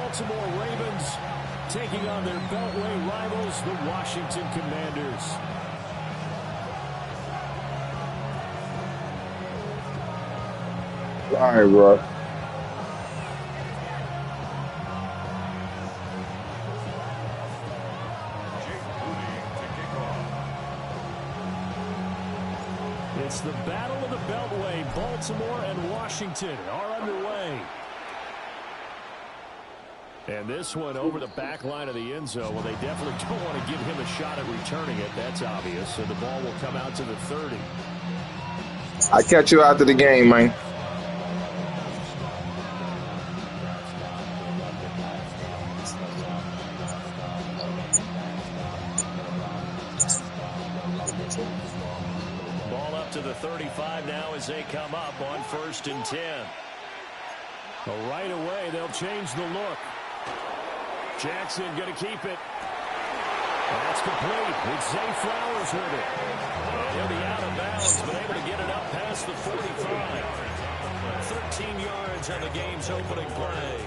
Baltimore Ravens taking on their Beltway rivals, the Washington Commanders. All right, bro. It's the Battle of the Beltway. Baltimore and Washington are underway. And this one over the back line of the end zone. Well, they definitely don't want to give him a shot at returning it. That's obvious. So the ball will come out to the 30. I catch you after the game, man. Ball up to the 35 now as they come up on 1st and 10. Well, right away, they'll change the look. Jackson going to keep it. That's complete. It's Zay Flowers with it. And he'll be out of bounds, but able to get it up past the 45. 13 yards on the game's opening play.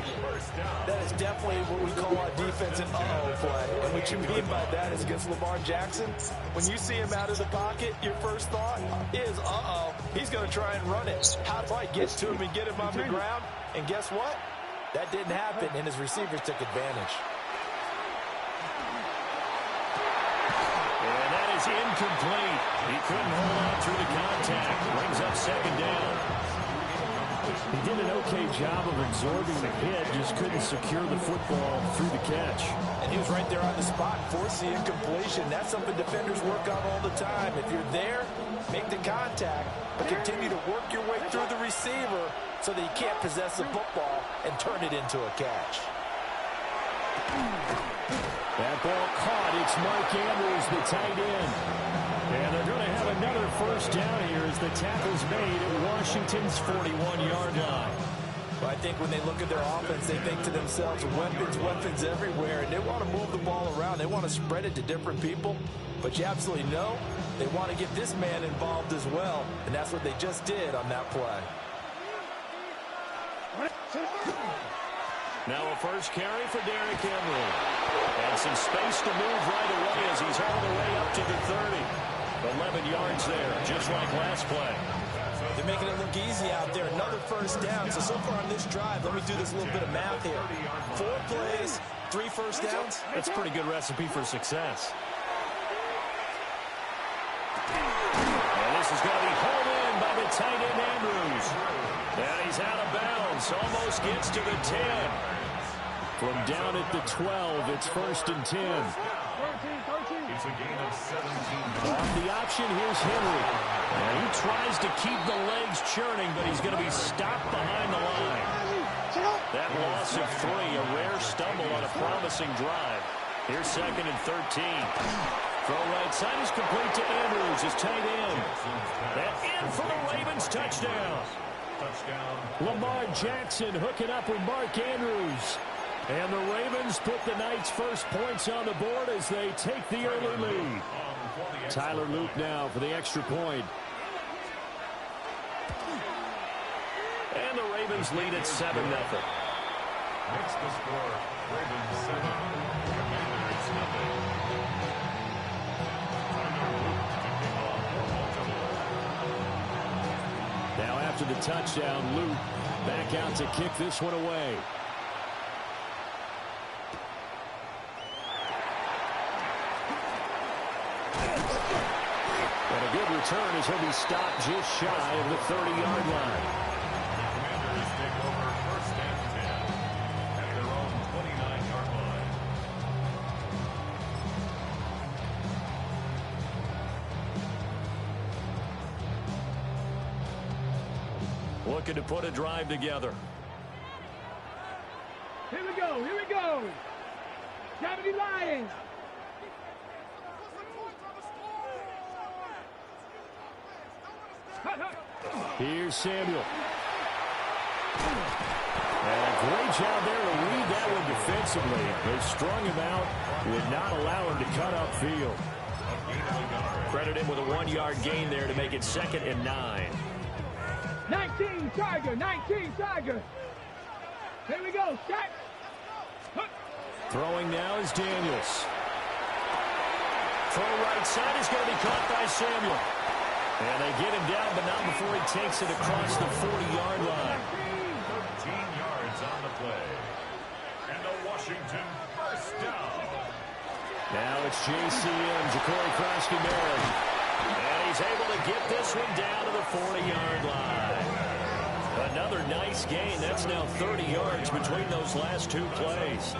That is definitely what we call our defensive uh-oh play. And what you mean by that is against Lamar Jackson, when you see him out of the pocket, your first thought is, uh-oh, he's going to try and run it. How do I get to him and get him on the ground? And guess what? That didn't happen, and his receivers took advantage. And that is incomplete. He couldn't hold on through the contact. Brings up 2nd down. He did an okay job of absorbing the hit, just couldn't secure the football through the catch. And he was right there on the spot, forced the incompletion. That's something defenders work on all the time. If you're there, make the contact, but continue to work your way through the receiver so that you can't possess the football and turn it into a catch. That ball caught. It's Mark Andrews, the tight end. And they're going to have another 1st down here as the tackle's made at Washington's 41-yard line. Well, I think when they look at their offense, they think to themselves, weapons everywhere, and they want to move the ball around. They want to spread it to different people, but you absolutely know they want to get this man involved as well, and that's what they just did on that play. Now a 1st carry for Derrick Henry. And some space to move right away as he's all the way up to the 30. 11 yards there, just like last play. They're making it look easy out there. Another 1st down. So far on this drive, let me do this little bit of math here. 4 plays, 3 1st downs. That's a pretty good recipe for success. And this is going to be hauled in by the tight end Andrews. And he's out of bounds. Almost gets to the 10. From down at the 12, it's 1st and 10. It's a gain of 17. Off the option, here's Henry. And he tries to keep the legs churning, but he's going to be stopped behind the line. That loss of 3, a rare stumble on a promising drive. Here's 2nd and 13. Throw right side is complete to Andrews, his tight end. That in for the Ravens touchdown. Lamar Jackson hooking up with Mark Andrews. And the Ravens put the night's first points on the board as they take the early lead. Tyler Luke now for the extra point. And the Ravens lead at 7-0. Next the score, Ravens 7, Commanders 0. Now after the touchdown, Luke back out to kick this one away. And a good return as he'll be stopped just shy of the 30-yard line. Commanders take over 1st and 10 at their own 29-yard line. Looking to put a drive together. Here we go, here we go. Gameday Lions. Here's Samuel. And a great job there to read that one defensively. They strung him out, would not allow him to cut upfield. Credit him with a 1-yard gain there to make it 2nd and 9. 19 Tiger, 19 Tiger. Here we go, set. Throwing now is Daniels. Throw right side is going to be caught by Samuel. And they get him down, but not before he takes it across the 40-yard line. 13 yards on the play. And the Washington first down. Now it's JCM, Ja'Cory Krosky-Merritt. And he's able to get this one down to the 40-yard line. Another nice gain. That's now 30 yards between those last two plays.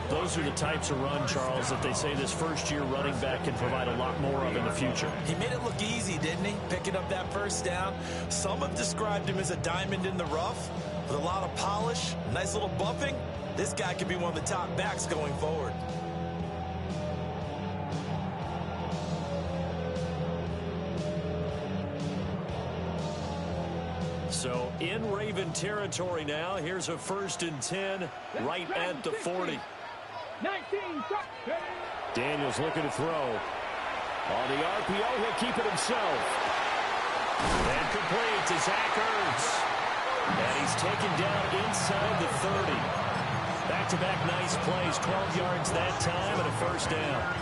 Those are the types of run, Charles, that they say this first-year running back can provide a lot more of in the future. He made it look easy, didn't he? Picking up that first down. Some have described him as a diamond in the rough with a lot of polish, nice little bumping. This guy could be one of the top backs going forward. So in Raven territory now. Here's a 1st and 10 right at the 40. 19, Daniels looking to throw. On the RPO, he'll keep it himself. And complete to Zach Ertz. And he's taken down inside the 30. Back-to-back nice plays, 12 yards that time and a first down.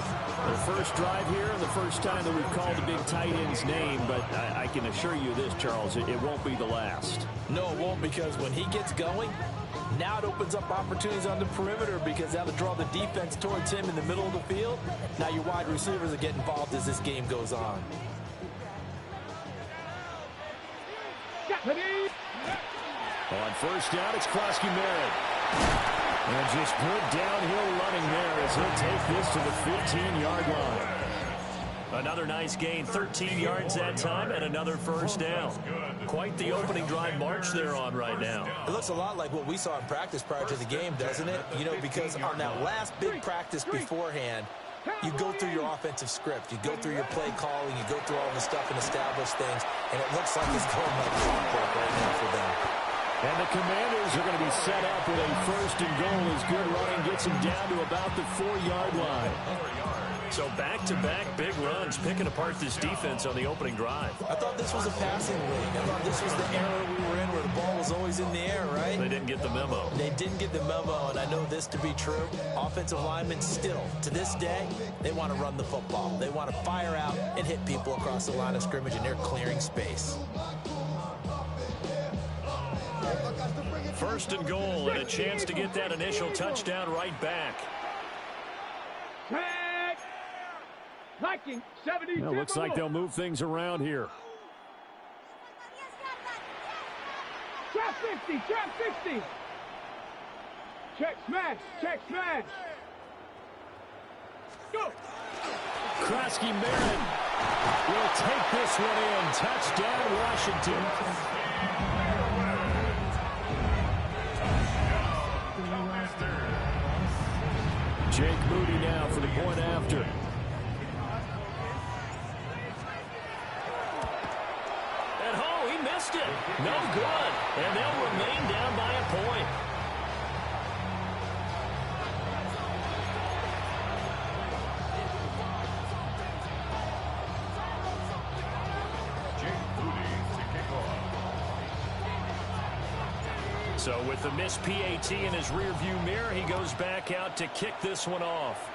The first drive here and the first time that we've called the big tight end's name, but I can assure you this, Charles, it won't be the last. No, it won't, because when he gets going, now it opens up opportunities on the perimeter because that'll draw the defense towards him in the middle of the field. Now your wide receivers will get involved as this game goes on. On first down, it's Krosky-Merritt. And just good downhill running there as he'll take this to the 15-yard line. Another nice gain, 13 yards that time, and another first down. Quite the opening drive march they're on right now. It looks a lot like what we saw in practice prior to the game, doesn't it? You know, because on that last big practice beforehand, you go through your offensive script, you go through your play calling, you go through all the stuff and establish things, and it looks like it's going like clockwork right now for them. And the Commanders are going to be set up with a 1st and goal as good running gets him down to about the 4-yard line. So back-to-back big runs, picking apart this defense on the opening drive. I thought this was a passing league. I thought this was the era we were in where the ball was always in the air, right? They didn't get the memo. They didn't get the memo, and I know this to be true. Offensive linemen still, to this day, they want to run the football. They want to fire out and hit people across the line of scrimmage, and they're clearing space. 1st and goal, and a chance to get that initial touchdown right back. Tag. Liking 70. Well, looks like they'll move things around here. Trap 50, trap 50. Check smash, check smash. Go. Krosky-Merritt will take this one in. Touchdown, Washington. Jake Moody now for the point after. And he missed it. No good. And they'll remain down by a point. So with the missed PAT in his rearview mirror, he goes back out to kick this one off.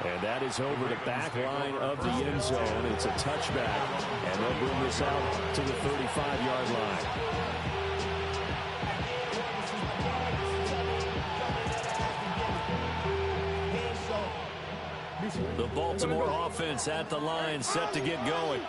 And that is over the back line of the end zone. It's a touchback, and they'll bring this out to the 35-yard line. The Baltimore offense at the line, set to get going.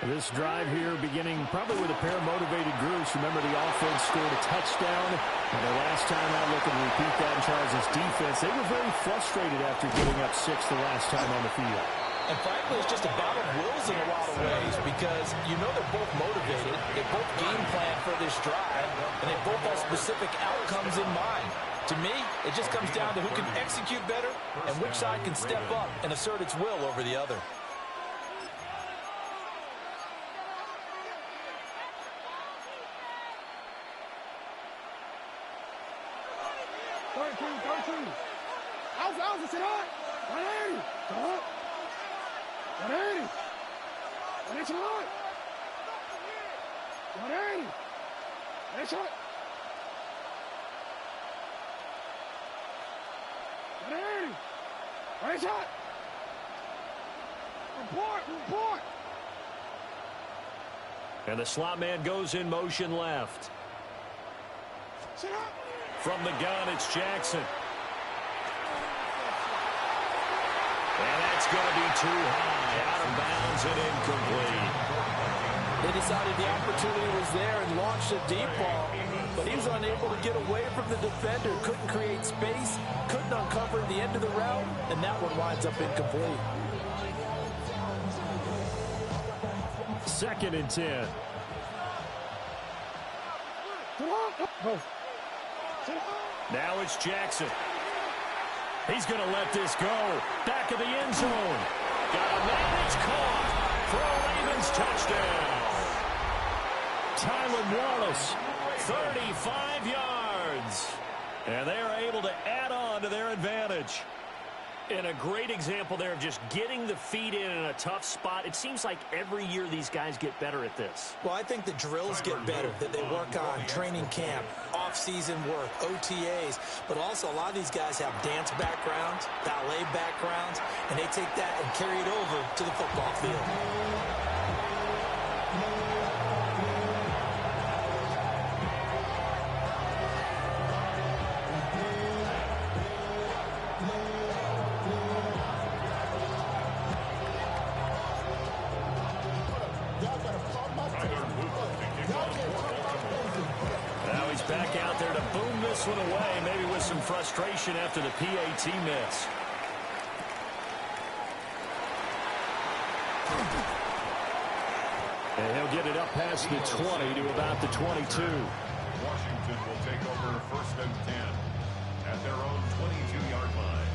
This drive here beginning probably with a pair of motivated groups. Remember, the offense scored a touchdown. And the last time out, looking to repeat that in Charles' defense, they were very frustrated after giving up 6 the last time on the field. And frankly, it's just a battle of wills in a lot of ways because you know they're both motivated. They both game plan for this drive, and they both have specific outcomes in mind. To me, it just comes down to who can execute better and which side can step up and assert its will over the other. Right shot. Report. And the slot man goes in motion left. From the gun, it's Jackson. And that's going to be too high. Out of bounds and incomplete. They decided the opportunity was there and launched a deep ball, but he was unable to get away from the defender, couldn't create space, couldn't uncover the end of the route, and that one winds up incomplete. 2nd and 10. Now it's Jackson. He's going to let this go. Back of the end zone. Got a man, it's caught for a Ravens touchdown. Tylan Wallace, 35 yards. And they are able to add on to their advantage. And a great example there of just getting the feet in a tough spot. It seems like every year these guys get better at this. Well, I think the drills get better, that they work on training camp, off-season work, OTAs, but also a lot of these guys have dance backgrounds, ballet backgrounds, and they take that and carry it over to the football field. Back out there to boom this one away, maybe with some frustration after the PAT miss. And he'll get it up past the 20 to about the 22. Washington will take over 1st and 10 at their own 22-yard line.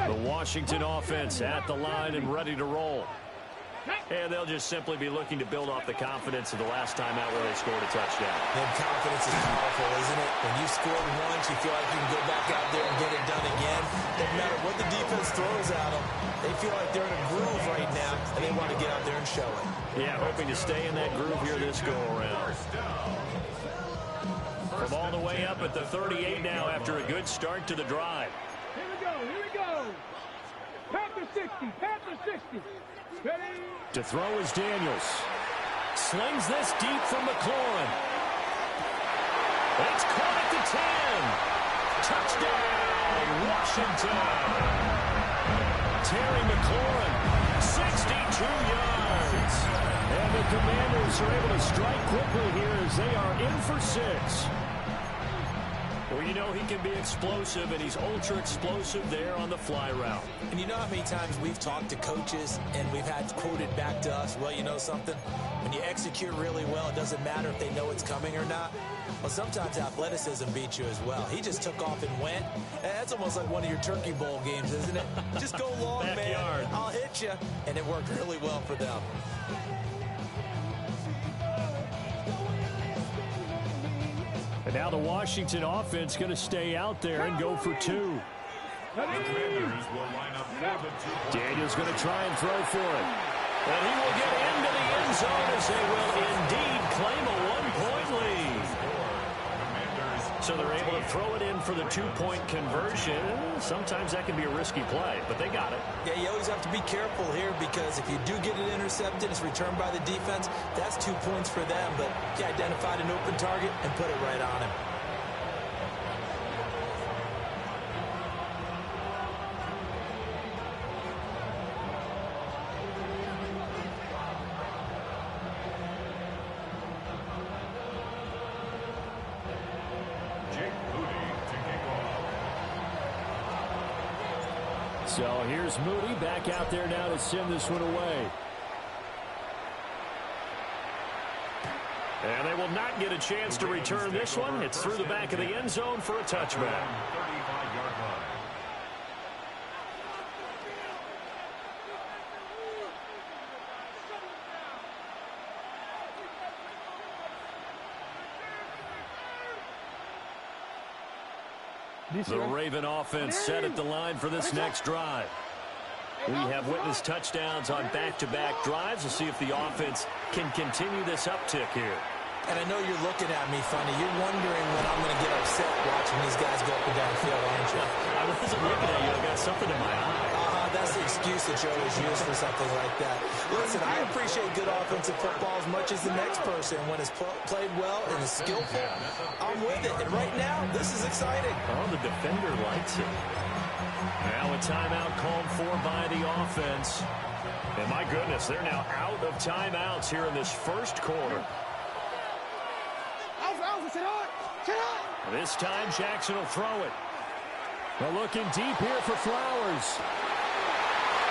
The Washington offense at the line and ready to roll. And they'll just simply be looking to build off the confidence of the last time out where they scored a touchdown. And confidence is powerful, isn't it? When you scored once, you feel like you can go back out there and get it done again. Doesn't matter what the defense throws at them. They feel like they're in a groove right now, and they want to get out there and show it. Yeah, hoping to stay in that groove here this go-around. From all the way up at the 38 now after a good start to the drive. Here we go. Panther 60. Ready? To throw is Daniels. Slings this deep from McLaurin. It's caught at the 10. Touchdown, Washington. Terry McLaurin, 62 yards. And the Commanders are able to strike quickly here as they are in for 6. Well, you know he can be explosive, and he's ultra-explosive there on the fly route. And you know how many times we've talked to coaches, and we've had quoted back to us, well, you know something? When you execute really well, it doesn't matter if they know it's coming or not. Well, sometimes athleticism beats you as well. He just took off and went. That's almost like one of your Turkey Bowl games, isn't it? Just go long, Backyard. man. I'll hit you. And it worked really well for them. And now the Washington offense going to stay out there and go for 2. The Commanders will line up for the 2. Daniels going to try and throw for it. And he will get into the end zone as they will indeed claim a 1-point lead. So they're able to throw it in for the 2-point conversion. Sometimes that can be a risky play, but they got it. Yeah, you always have to be careful here because if you do get it intercepted, it's returned by the defense, that's 2 points for them. But you identified an open target and put it right on him. So here's Moody back out there now to send this one away. And they will not get a chance to return this one. It's through the back of the end zone for a touchback. 35-yard line. The Raven offense set at the line for this next drive. We have witnessed touchdowns on back-to-back drives. We'll see if the offense can continue this uptick here. And I know you're looking at me funny. You're wondering when I'm going to get upset watching these guys go up and down the field, aren't you? I wasn't looking at you. I got something in my eye. That's the excuse that you always use for something like that. Listen, I appreciate good offensive football as much as the next person. When it's played well and is skillful, I'm with it. And right now, this is exciting. Oh, the defender likes it. Now a timeout called for by the offense. And my goodness, they're now out of timeouts here in this first quarter. This time, Jackson will throw it. They're looking deep here for Flowers.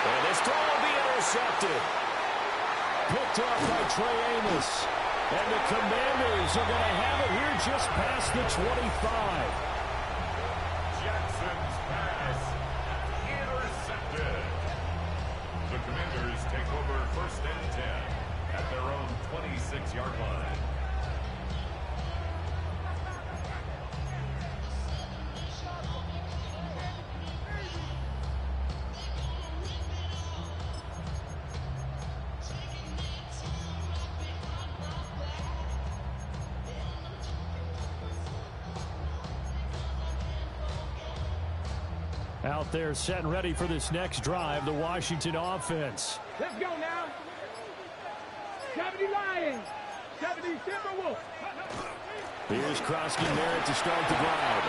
And this throw will be intercepted. Picked off by Trey Amos. And the Commanders are going to have it here just past the 25. Jackson's pass intercepted. The Commanders take over first and 10 at their own 26-yard line. Out there set and ready for this next drive, the Washington offense. Let's go now. 70 Lions. 70 Timberwolves. Here's Krosky Merritt to start the drive.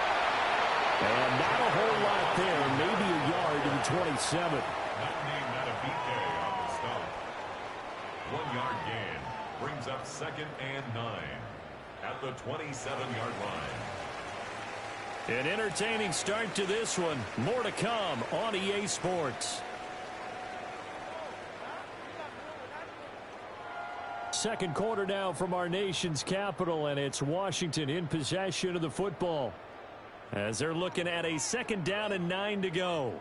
And not a whole lot there, maybe a yard to the 27. Not named out of BK on the stop. 1 yard gain brings up 2nd and 9 at the 27-yard line. An entertaining start to this one. More to come on EA Sports. Second quarter now from our nation's capital, and it's Washington in possession of the football as they're looking at a 2nd down and 9 to go.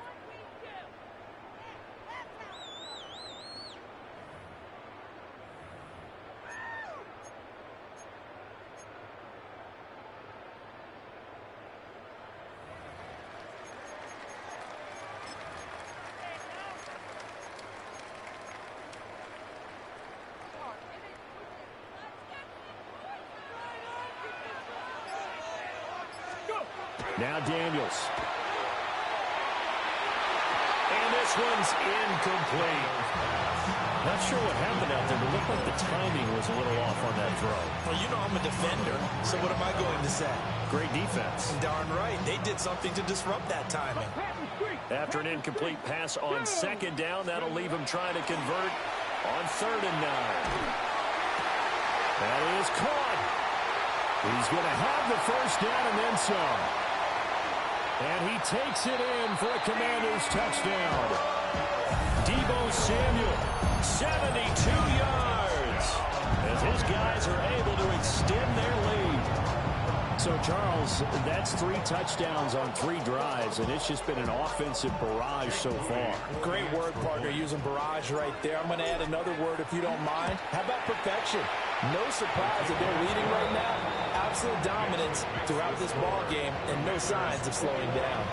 Now Daniels. And this one's incomplete. Not sure what happened out there, but it looked like the timing was a little off on that throw. Well, you know I'm a defender, so what am I going to say? Great defense. Darn right. They did something to disrupt that timing. After an incomplete pass on 2nd down, that'll leave him trying to convert on 3rd and 9. That is caught. He's going to have the first down and then some. And he takes it in for a Commanders touchdown. Deebo Samuel, 72 yards. As his guys are able to extend their lead. So, Charles, that's 3 touchdowns on 3 drives, and it's just been an offensive barrage so far. Great word, partner, using barrage right there. I'm going to add another word if you don't mind. How about perfection? No surprise that they're leading right now. Absolute dominance throughout this ball game and no signs of slowing down.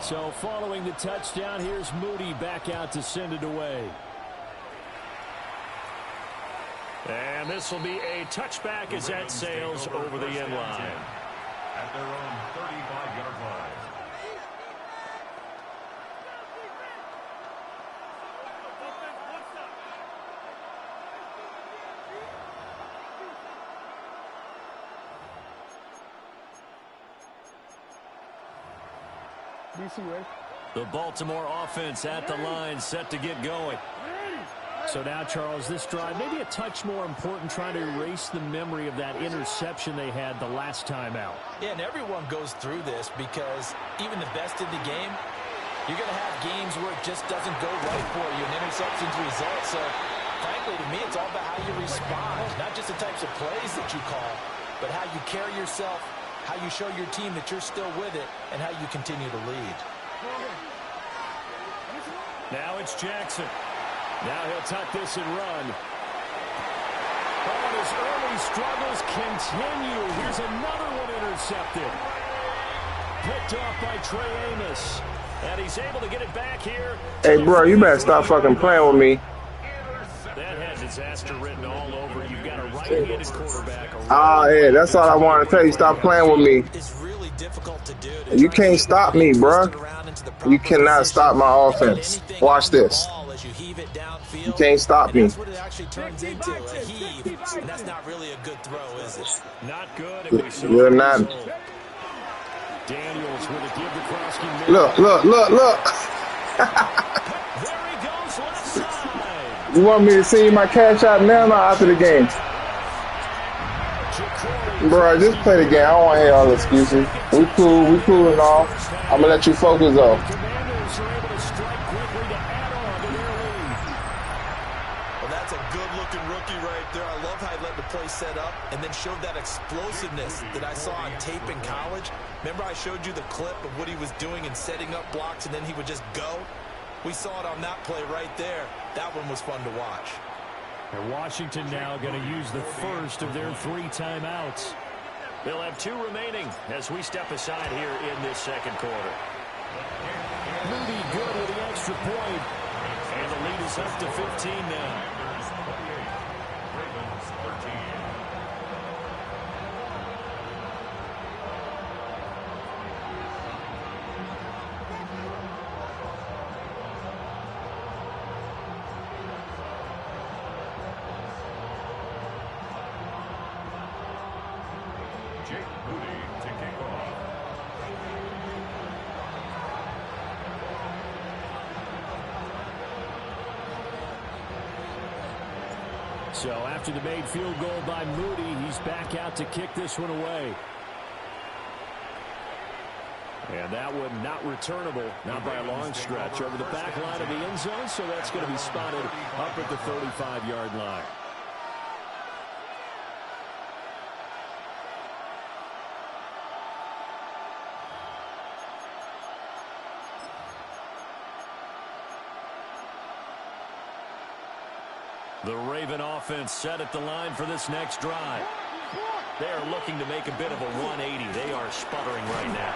So following the touchdown, here's Moody back out to send it away. And this will be a touchback as that sails over the end line. At their own 35-yard line. The Baltimore offense at the line, set to get going. So now, Charles, this drive, maybe a touch more important, trying to erase the memory of that interception they had the last time out. Yeah, and everyone goes through this because even the best in the game, you're going to have games where it just doesn't go right for you, and interceptions result. So, frankly, to me, it's all about how you respond, not just the types of plays that you call, but how you carry yourself, how you show your team that you're still with it, and how you continue to lead. Now it's Jackson. Now he'll tuck this and run. Oh, and his early struggles continue. Here's another one intercepted. Picked off by Trey Amos. And he's able to get it back here. Hey, bro, you better stop fucking playing with me. That had disaster written all over. You've got a right-handed quarterback. Yeah, that's all I wanted to tell you. Stop playing with me. It's really difficult to do. You can't stop me, bro. You cannot stop my offense. Watch this. You can't stop me. That's what it actually turns into, a heave. And that's not really a good throw, is it? Not good. You're not. Daniels with a give to Krosky. Look. There he goes left side. You want me to see my cash out now or after the game? Bro, just play the game. I don't want to hear all the excuses. We cool and all. I'm going to let you focus though. Commanders are able to strike quickly to add on to their lead. Well, that's a good-looking rookie right there. I love how he let the play set up and then showed that explosiveness that I saw on tape in college. Remember I showed you the clip of what he was doing and setting up blocks, and then he would just go? We saw it on that play right there. That one was fun to watch. And Washington now going to use the first of their 3 timeouts. They'll have 2 remaining as we step aside here in this second quarter. Moody good with the extra point. And the lead is up to 15 now. So after the made field goal by Moody, he's back out to kick this one away. And that one not returnable, not by a long stretch, over the back line of the end zone, so that's going to be spotted up at the 35-yard line. The Raven offense set at the line for this next drive. They are looking to make a bit of a 180. They are sputtering right now.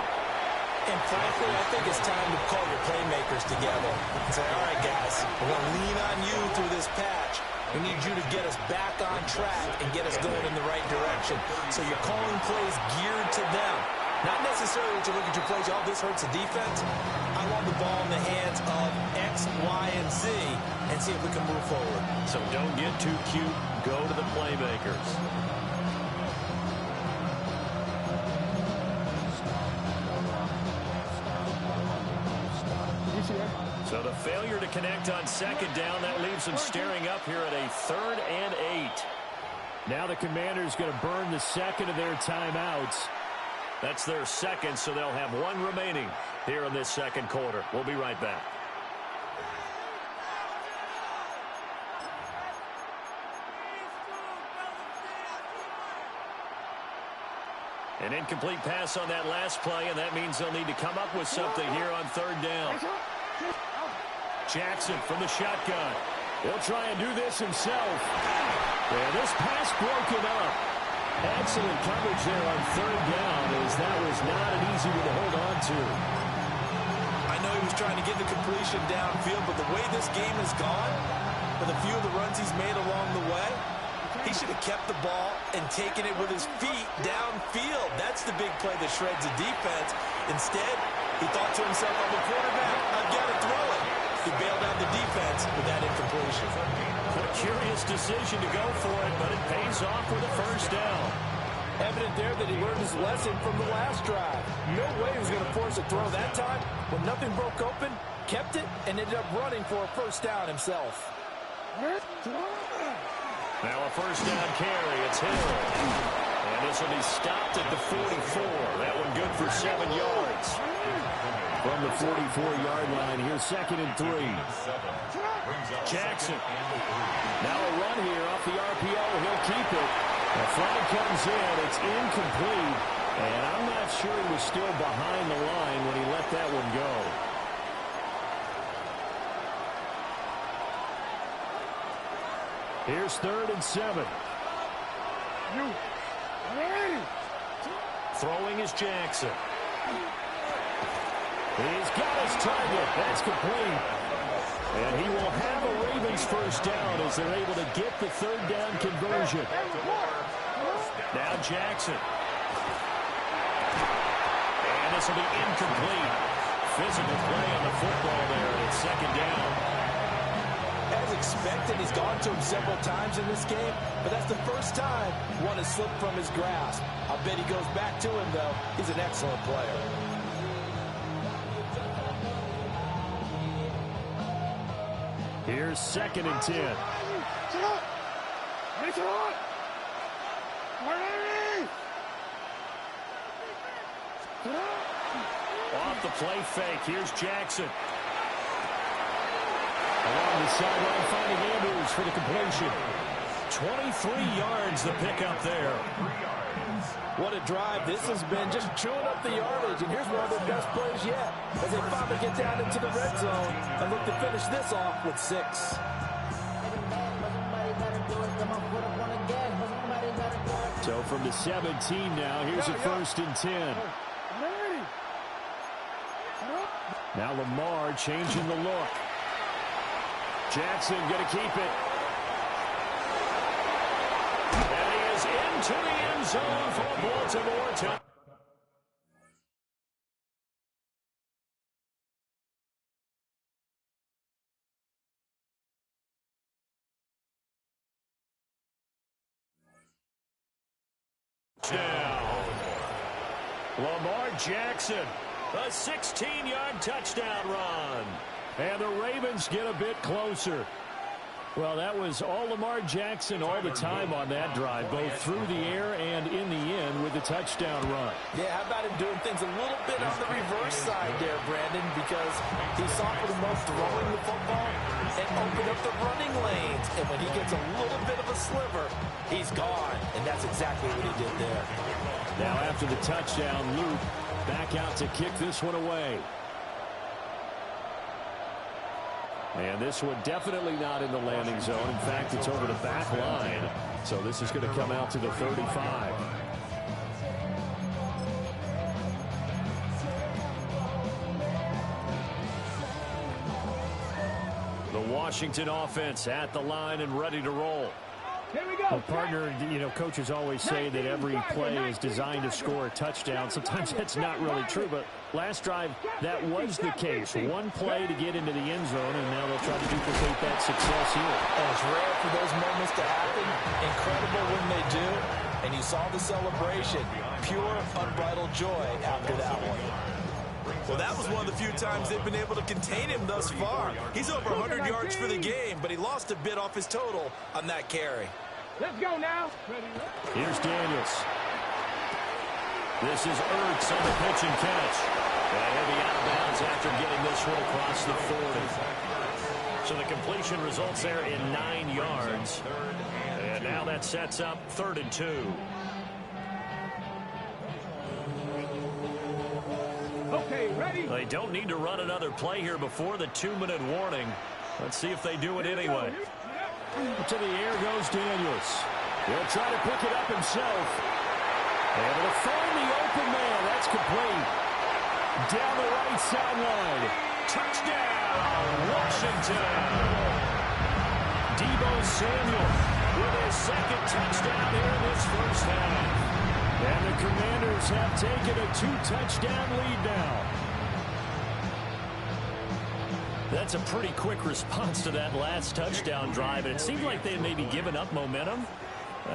And frankly, I think it's time to call your playmakers together and say, all right, guys, we're going to lean on you through this patch. We need you to get us back on track and get us going in the right direction. So you're calling plays geared to them. Not necessarily to look at your plays, oh, this hurts the defense. I want the ball in the hands of X, Y, and Z and see if we can move forward. So don't get too cute. Go to the playmakers. So the failure to connect on second down, that leaves them staring up here at a 3rd and 8. Now the Commanders going to burn the second of their timeouts. That's their second, so they'll have 1 remaining here in this second quarter. We'll be right back. An incomplete pass on that last play, and that means they'll need to come up with something here on 3rd down. Jackson from the shotgun. He'll try and do this himself. And this pass broken up. Excellent coverage there on 3rd down, as that was not an easy one to hold on to. I know he was trying to get the completion downfield, but the way this game has gone, with a few of the runs he's made along the way, he should have kept the ball and taken it with his feet downfield. That's the big play that shreds the defense. Instead, he thought to himself, I'm a quarterback, I've got to throw it. He bailed out the defense with that incompletion. A curious decision to go for it, but it pays off with a 1st down. Evident there that he learned his lesson from the last drive. No way he was going to force a throw that time. When nothing broke open, kept it, and ended up running for a 1st down himself. Now a 1st down carry. It's Hill. And this will be stopped at the 44. That one good for 7 yards. From the 44-yard line, here's 2nd and 3. Jackson. Now a run here off the RPO. He'll keep it. The flag comes in. It's incomplete. And I'm not sure he was still behind the line when he let that one go. Here's 3rd and 7. Throwing is Jackson. He's got his target. That's complete. And he will have a Ravens first down as they're able to get the 3rd down conversion. Now Jackson. And this will be incomplete. Physical play on the football there, and it's 2nd down. As expected, he's gone to him several times in this game, but that's the first time one has slipped from his grasp. I bet he goes back to him, though. He's an excellent player. Here's 2nd and 10. Off the play fake. Here's Jackson. Along the sideline, finding Andrews for the completion. 23 yards the pickup there. What a drive this has been, just chewing up the yardage. And here's one of their best plays yet as they finally get down into the red zone and look to finish this off with 6. So from the 17 now, here's a 1st and 10. Now Lamar changing the look. Jackson going to keep it. And he is into the end zone for Baltimore. Down. Lamar Jackson, a 16-yard touchdown run. And the Ravens get a bit closer. Well, that was all Lamar Jackson all the time on that drive, both through the air and in the end with the touchdown run. Yeah, how about him doing things a little bit on the reverse side there, Brandon, because he sought for the most throwing the football and opened up the running lanes. And when he gets a little bit of a sliver, he's gone. And that's exactly what he did there. Now after the touchdown, Luke back out to kick this one away. And this one definitely not in the landing zone. In fact, it's over the back line. So this is going to come out to the 35. The Washington offense at the line and ready to roll. Here we go. Well, partner, you know, coaches always say that every play is designed to score a touchdown. Sometimes that's not really true, but last drive, that was the case. One play to get into the end zone, and now they'll try to duplicate that success here. And it's rare for those moments to happen. Incredible when they do. And you saw the celebration. Pure, unbridled joy after that one. Well, that was one of the few times they've been able to contain him thus far. He's over 100 yards for the game, but he lost a bit off his total on that carry. Let's go now. Here's Daniels. This is Ertz on the pitch and catch. And he'll be out of bounds after getting this one across the 40. So the completion results there in 9 yards. And now that sets up 3rd and 2. Okay, ready? They don't need to run another play here before the 2-minute warning. Let's see if they do it anyway. To the air goes Daniels. He'll try to pick it up himself. Able to find the open man. That's complete. Down the right sideline. Touchdown, Washington. Deebo Samuel with his 2nd touchdown here in this first half. And the Commanders have taken a 2-touchdown lead now. That's a pretty quick response to that last touchdown drive. And it seemed like they had maybe given up momentum.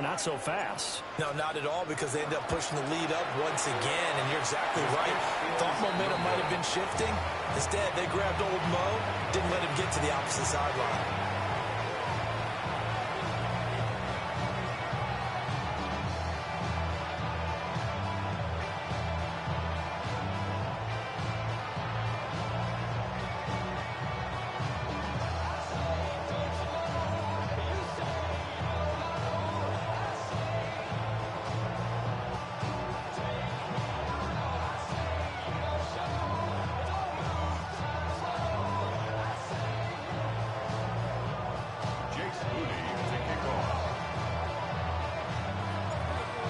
Not so fast. No, not at all, because they end up pushing the lead up once again. And you're exactly right. Thought momentum might have been shifting. Instead, they grabbed old Mo, didn't let him get to the opposite sideline.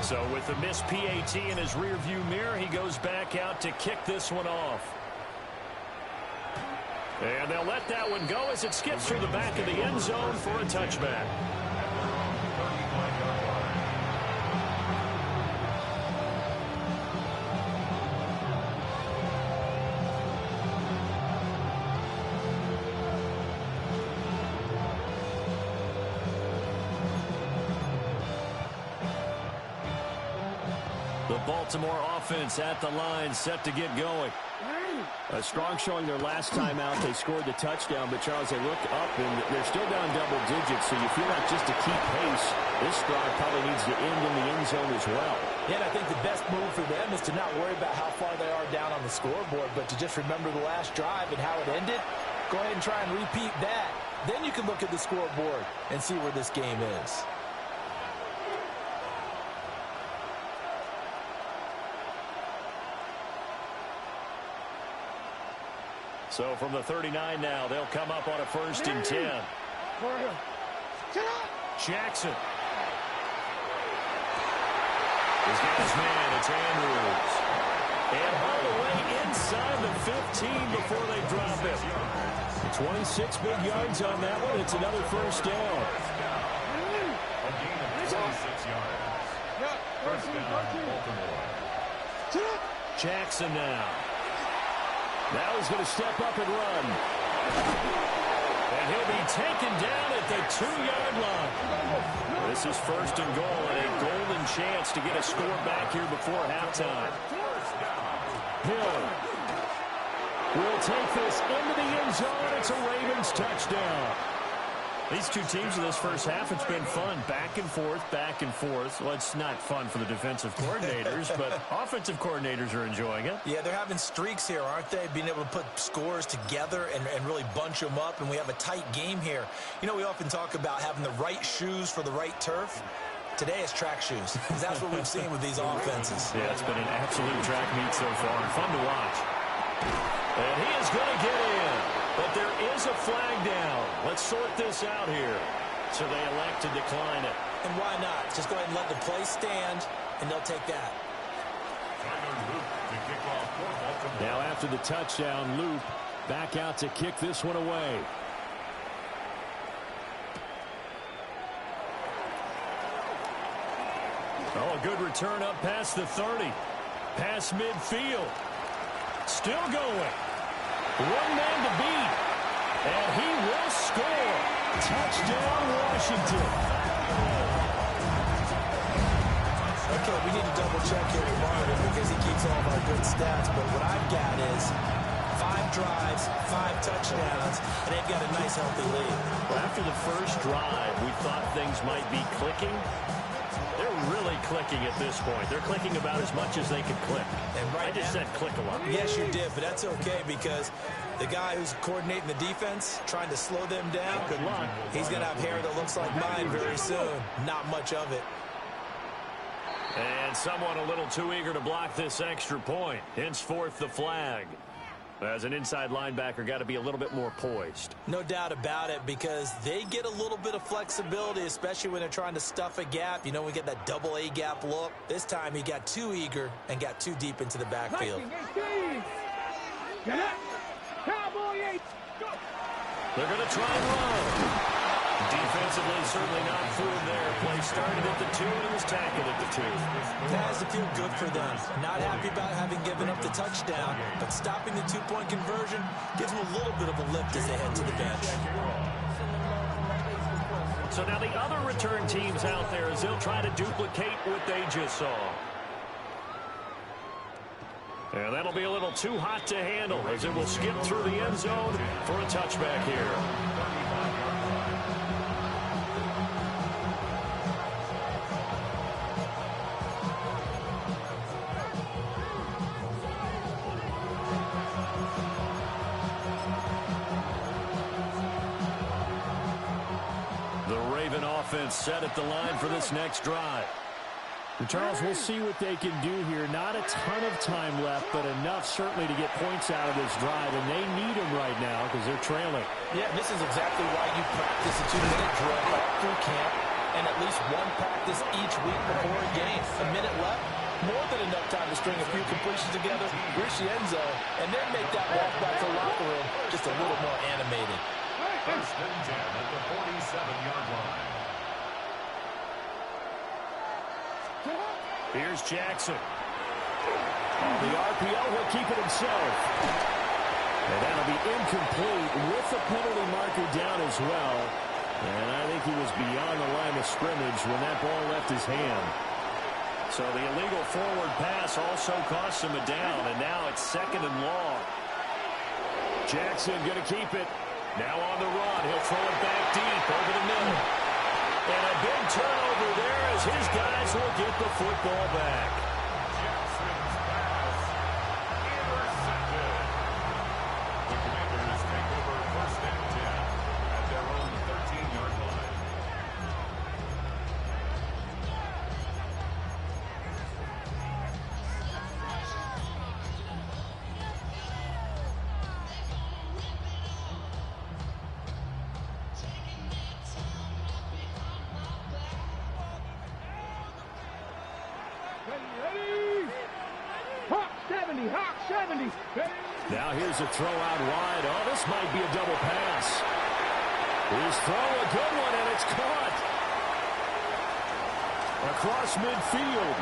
So with the missed PAT in his rearview mirror, he goes back out to kick this one off. And they'll let that one go as it skips through the back of the end zone for a touchback. The Baltimore offense at the line, set to get going. A strong showing their last time out. They scored the touchdown, but Charles, they look up and they're still down double digits, so you feel like just to keep pace, this drive probably needs to end in the end zone as well. Yeah, and I think the best move for them is to not worry about how far they are down on the scoreboard, but to just remember the last drive and how it ended. Go ahead and try and repeat that. Then you can look at the scoreboard and see where this game is. So from the 39 now, they'll come up on a 1st and 10. Jackson. He's got his man. It's Andrews. And all the way inside the 15 before they drop it. 26 big yards on that one. It's another 1st down. A gain of 26 yards. 1st down, Baltimore. Jackson now. Now he's going to step up and run. And he'll be taken down at the 2-yard line. This is 1st and goal and a golden chance to get a score back here before halftime. Hill will take this into the end zone. It's a Ravens touchdown. These two teams in this first half, it's been fun. Back and forth, back and forth. Well, it's not fun for the defensive coordinators, but offensive coordinators are enjoying it. Yeah, they're having streaks here, aren't they? Being able to put scores together and really bunch them up, and we have a tight game here. You know, we often talk about having the right shoes for the right turf. Today it's track shoes. That's what we've seen with these offenses. Yeah, it's been an absolute track meet so far, and fun to watch. And he is going to get in. But there is a flag down. Let's sort this out here. So they elect to decline it. And why not? Just go ahead and let the play stand, and they'll take that. Now after the touchdown, Loop back out to kick this one away. Oh, a good return up past the 30. Past midfield. Still going. One man to beat. And he will score. Touchdown, Washington. Okay, we need to double-check here with Marvin because he keeps all of our good stats. But what I've got is 5 drives, 5 touchdowns, and they've got a nice, healthy lead. Well, after the first drive, we thought things might be clicking. They're really clicking at this point. They're clicking about as much as they can click. And right I just said click a lot. Yes, you did, but that's okay because the guy who's coordinating the defense, trying to slow them down, Good luck. he's going to have hair that looks like mine very soon. Not much of it. And someone a little too eager to block this extra point. Henceforth, the flag. As an inside linebacker, got to be a little bit more poised. No doubt about it, because they get a little bit of flexibility, especially when they're trying to stuff a gap. You know, we get that double A gap look. This time he got too eager and got too deep into the backfield. They're going to try and run. Defensively, certainly not fooled there. Play started at the 2 and he was tackled at the 2. That has to feel good for them. Not happy about having given up the touchdown, but stopping the 2-point conversion gives them a little bit of a lift as they head to the bench. So now the other return teams out there as they'll try to duplicate what they just saw. And that'll be a little too hot to handle as it will skip through the end zone for a touchback here. Offense set at the line for this next drive. And Charles, we'll see what they can do here. Not a ton of time left, but enough certainly to get points out of this drive, and they need them right now because they're trailing. Yeah, this is exactly why you practice a 2-minute drill all through camp. and at least one practice each week before a game. A minute left, more than enough time to string a few completions together, reach the end zone, and then make that walk back to the locker room just a little more animated. First and 10 at the 47-yard line. Here's Jackson. On the RPO, he'll keep it himself. And that'll be incomplete with the penalty marker down as well. And I think he was beyond the line of scrimmage when that ball left his hand. So the illegal forward pass also cost him a down, and now it's 2nd and long. Jackson going to keep it. Now on the run. He'll throw it back deep over the middle. And a big turnover there as his guys will get the football back. Jackson's pass intercepted. The Commanders take over first and 10 at their own 13-yard line. Ready? Hawk 70, Hawk 70. Ready? Now here's a throw out wide. Oh, this might be a double pass. His throw, a good one, and it's caught. Across midfield.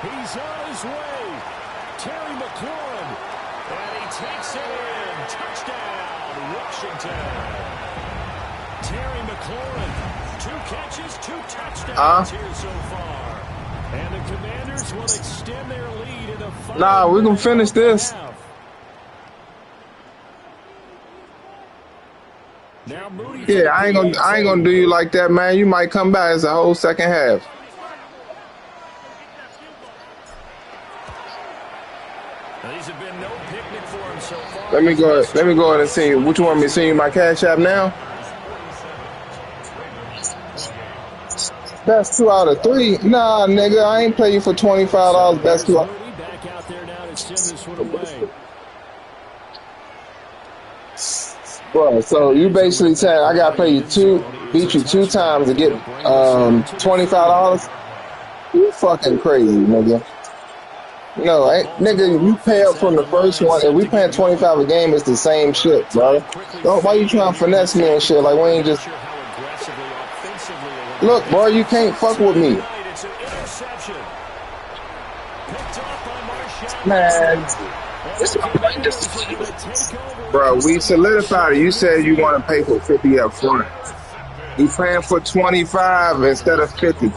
He's on his way. Terry McLaurin. And he takes it in. Touchdown, Washington. Terry McLaurin. 2 catches, 2 touchdowns here so far. And the Commanders will extend their lead in the final. Nah, we can finish this. Now Moody. Yeah, I ain't gonna do you like that, man. You might come back as a whole second half. These have been no picnic for him so far. Let me go ahead and see you. What you want me to send you my Cash App now? Best 2 out of 3. Nah, nigga, I ain't play you for $25. Best 2 out. Back out there now to send this one away. Bro, so you basically saying I gotta play you beat you 2 times to get $25? You fucking crazy, nigga. No, nigga, you pay up from the first one. If we paying $25 a game, it's the same shit, bro. Why you trying to finesse me and shit? Like, we ain't just. Look, bro, you can't fuck with me. Man. Bro, we solidified it. You said you want to pay for 50 up front. You paying for 25 instead of 50.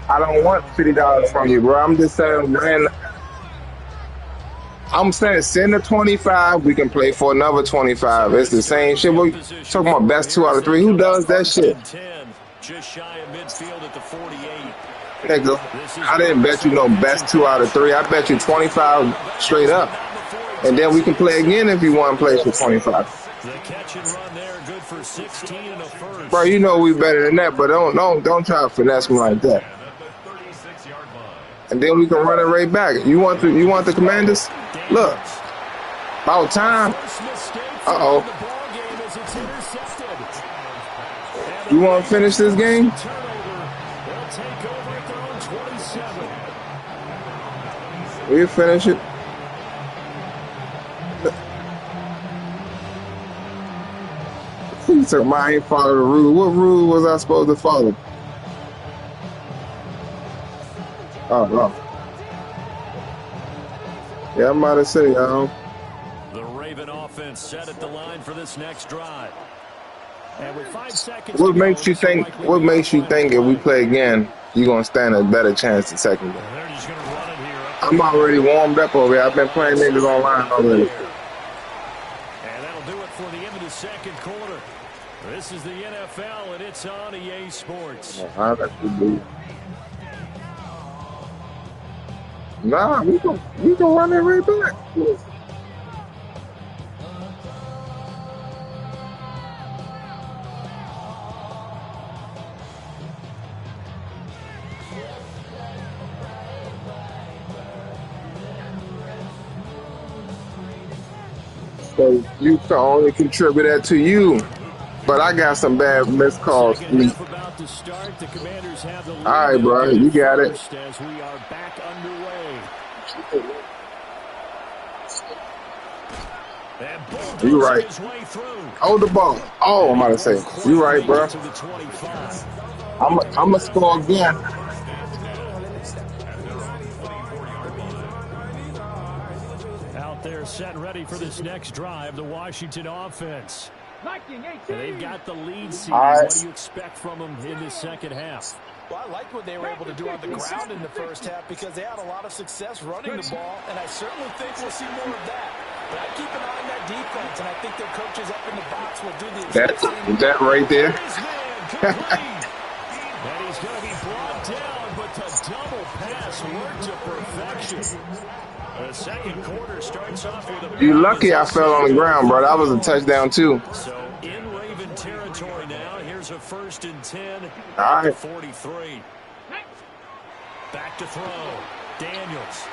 I don't want $50 from you, bro. I'm just saying, man. I'm saying send the 25. We can play for another 25. It's the same shit. We're talking about best 2 out of 3. Who does that shit? Just shy of midfield at the 48. Nigga, I didn't bet you no best 2 out of 3. I bet you 25 straight up. And then we can play again if you want to play for 25. The catch and run there, good for 16 and a first. Bro, you know we better than that, but don't try to finesse me like that. And then we can run it right back. You want the Commanders? Look, about time. Uh-oh. You want to finish this game? We'll finish it. He said, I ain't follow the rule. What rule was I supposed to follow? Oh. Yeah, I'm about to say, y'all. The Raven offense set at the line for this next drive. And with 5 seconds. What makes you think if we play again, you're gonna stand a better chance the second game? They're just gonna run it here. I'm already warmed up over here. I've been playing niggas online already. And that'll do it for the end of the second quarter. This is the NFL, and it's on EA Sports. Nah, we can run it right back. So you can only contribute that to you. But I got some bad missed calls. Second half about to start. The Commanders have the lead. All right, bro. You got it. As we are back underway. You right. Hold the ball. Oh, I'm about to say. You right, bro. I'm going to score again. Out there set ready for this next drive, the Washington offense. They've got the lead seed. Right. What do you expect from them in the second half? Well, I liked what they were able to do on the ground in the first half because they had a lot of success running the ball, and I certainly think we'll see more of that. But I keep an eye on that defense, and I think their coaches up in the box will do the exact same. That right there. And he's going to be brought down, but the double pass worked to perfection. The second quarter starts off with a... You lucky I fell on the ground, bro. That was a touchdown, too. So in Raven territory now. Here's a 1st and 10 All right. 43. Back to throw. Daniels.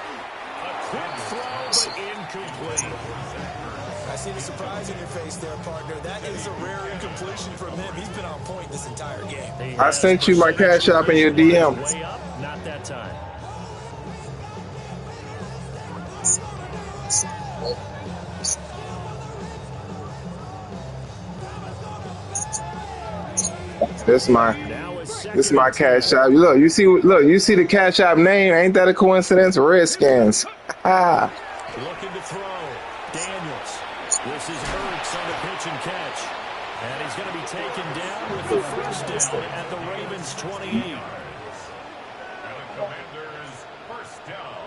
A quick throw, but incomplete. I see the surprise in your face there, partner. That is a rare incompletion from him. He's been on point this entire game. I sent you my cash app in your DM. Way up, not that time. This is my cash app. Look, you see the cash app name. Ain't that a coincidence? Redskins. Looking to throw. Daniels. This is Ertz on the pitch and catch. And he's going to be taken down with the 1st down at the Ravens 28. And the Commanders first down.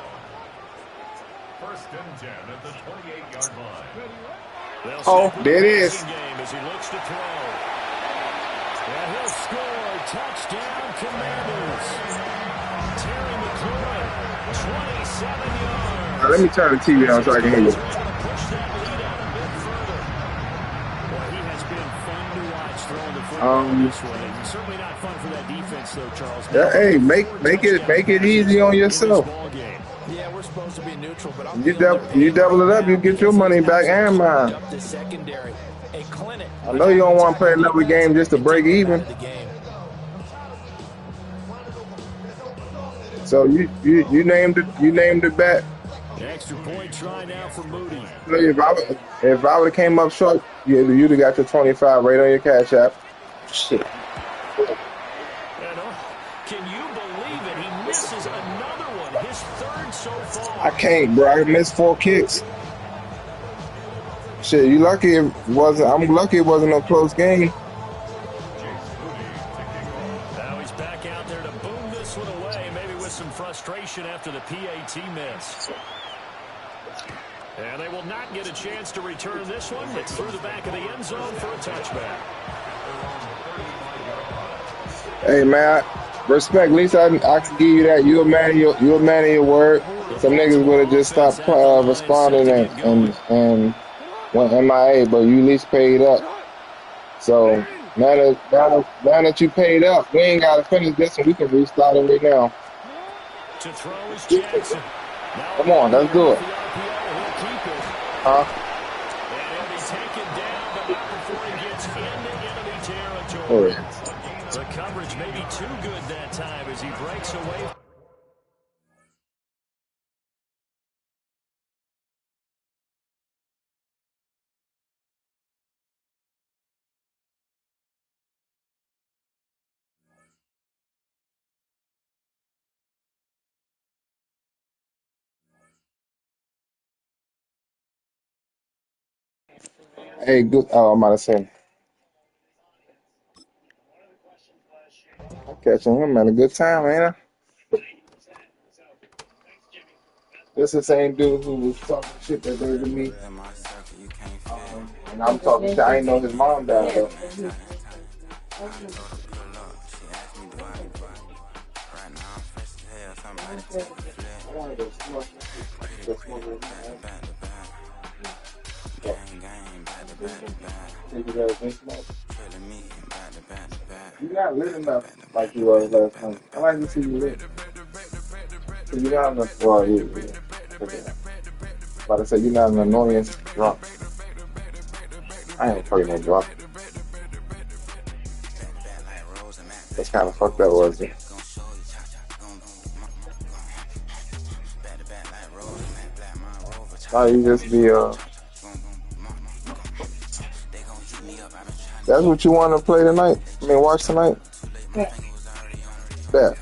1st and 10 at the 28-yard line. Oh, there it is. As he looks to throw. And he'll score. Touchdown, Commanders. Terry McLaurin, 27 yards. Let me turn the TV on so I can hear you. Well, he has been fun to watch throwing the football this way. Certainly not fun for that defense, though, Charles. Yeah, hey, make it easy on yourself. Yeah, we're supposed to be neutral, but You double it up, you get your money back and mine. I know you don't want to play another game just to break even. So you named the bet. Extra point try now for Moody. If I would have came up short, you'd have got your 25 right on your cash app. Shit. Can you believe it? He misses another one. His 3rd so far. I can't, bro. I missed 4 kicks. Shit, you lucky it wasn't. I'm lucky it wasn't a close game. Now he's back out there to boom this one away, maybe with some frustration after the PAT miss. And they will not get a chance to return this one. It's through the back of the end zone for a touchback. Hey, man, respect. At least I can give you that. You're a man of your word. Some niggas would have just stopped responding and went MIA, but you at least paid up. So now that you paid up, we ain't got to finish this and we can restart it right now. To throw is Jackson. Come on, let's do it. Huh? And he'll be taken down, but not before he gets into enemy territory. The coverage may be too good that time as he breaks away. Hey, good. Oh, I'm about to say. I'm catching him at a good time, ain't I? This is the same dude who was talking shit that day to me. And I'm talking shit. I ain't know his mom died, though. I want to go smoke. You're not lit enough like you was last time. I like to see you lit. So you're not enough. Well, about to say you're not an annoyance drunk. I ain't afraid no drunk. That's kind of fucked up, wasn't it? Oh, you just be That's what you want to play tonight? I mean, watch tonight? Bet.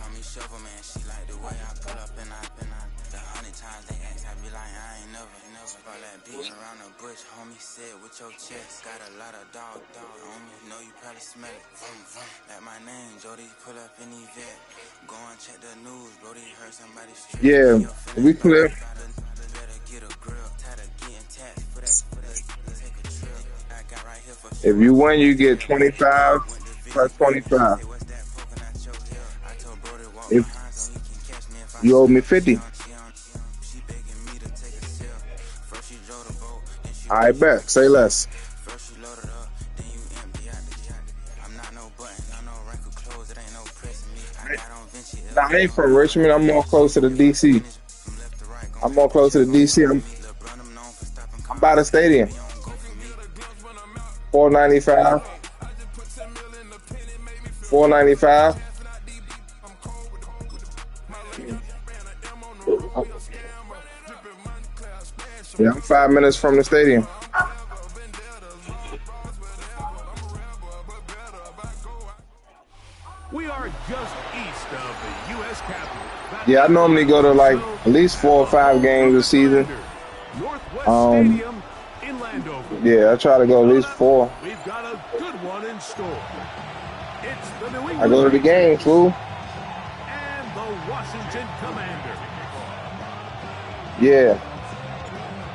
Yeah, we clip. If you win, you get 25 plus 25. If you owe me 50, I bet. Say less. Nah, I ain't from Richmond. I'm more close to the DC. I'm more close to the DC. I'm by the stadium. 495. 495. Yeah, I'm 5 minutes from the stadium. We are just east of the U.S. Capitol. Yeah, I normally go to like at least 4 or 5 games a season. Northwest Stadium in Landover. Yeah, I try to go at least 4. We've got a good one in store. It's the New England I go to the games, fool. And the Washington Commander. Yeah.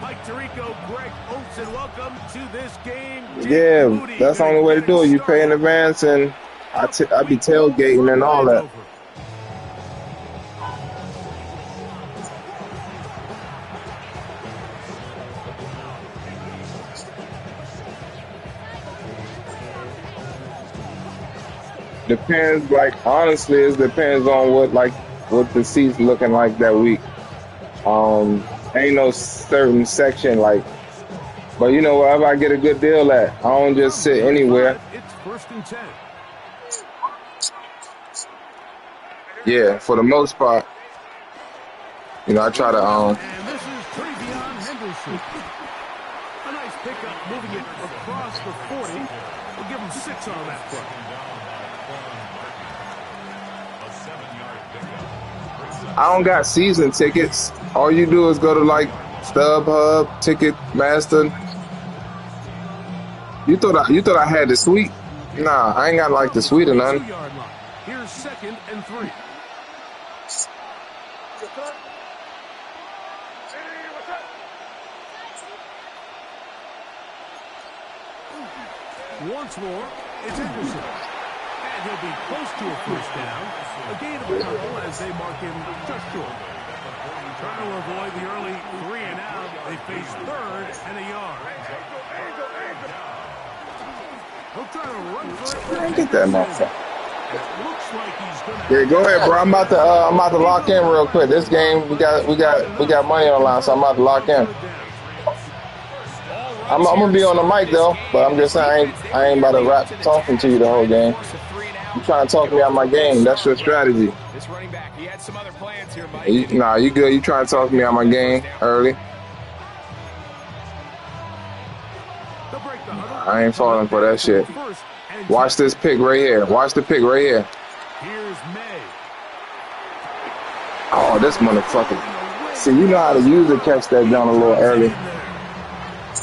Mike Tirico, Greg Oates, and welcome to this game. Yeah, that's the only way to do it. You pay in advance, and I be tailgating and all that. Depends, like honestly, it depends on what the seats looking like that week. Ain't no certain section like, but you know, wherever I get a good deal at, I don't just sit anywhere. It's 1st and 10. Yeah, for the most part, you know, I try to And this is Travion Henderson. A nice pickup, moving it across the 40. We'll give him 6 on that play. I don't got season tickets. All you do is go to like StubHub, Ticketmaster. You thought I had the suite? Nah, I ain't got like the suite or nothing. Here's 2nd and 3. Once more, it's Henderson. And he'll be close to a 1st down. A gain of a couple as they mark him just short. Trying to avoid the early 3 and out. They face 3rd and a yard. He'll try to run for it. Get that motherfucker. Looks like he's gonna. Yeah, go ahead, bro. I'm about to lock in real quick. This game we got money on the line, so I'm about to lock in. I'm gonna be on the mic though, but I'm just saying I ain't about to rap talking to you the whole game. You trying to talk me out my game? That's your strategy. This running back, he had some other plans here, Mike. Nah, you good. You trying to talk me out my game early? I ain't falling for that shit. Watch this pick right here. Watch the pick right here. Here's May. Oh, this motherfucker. See, you know how to use it, catch that down a little early. They'll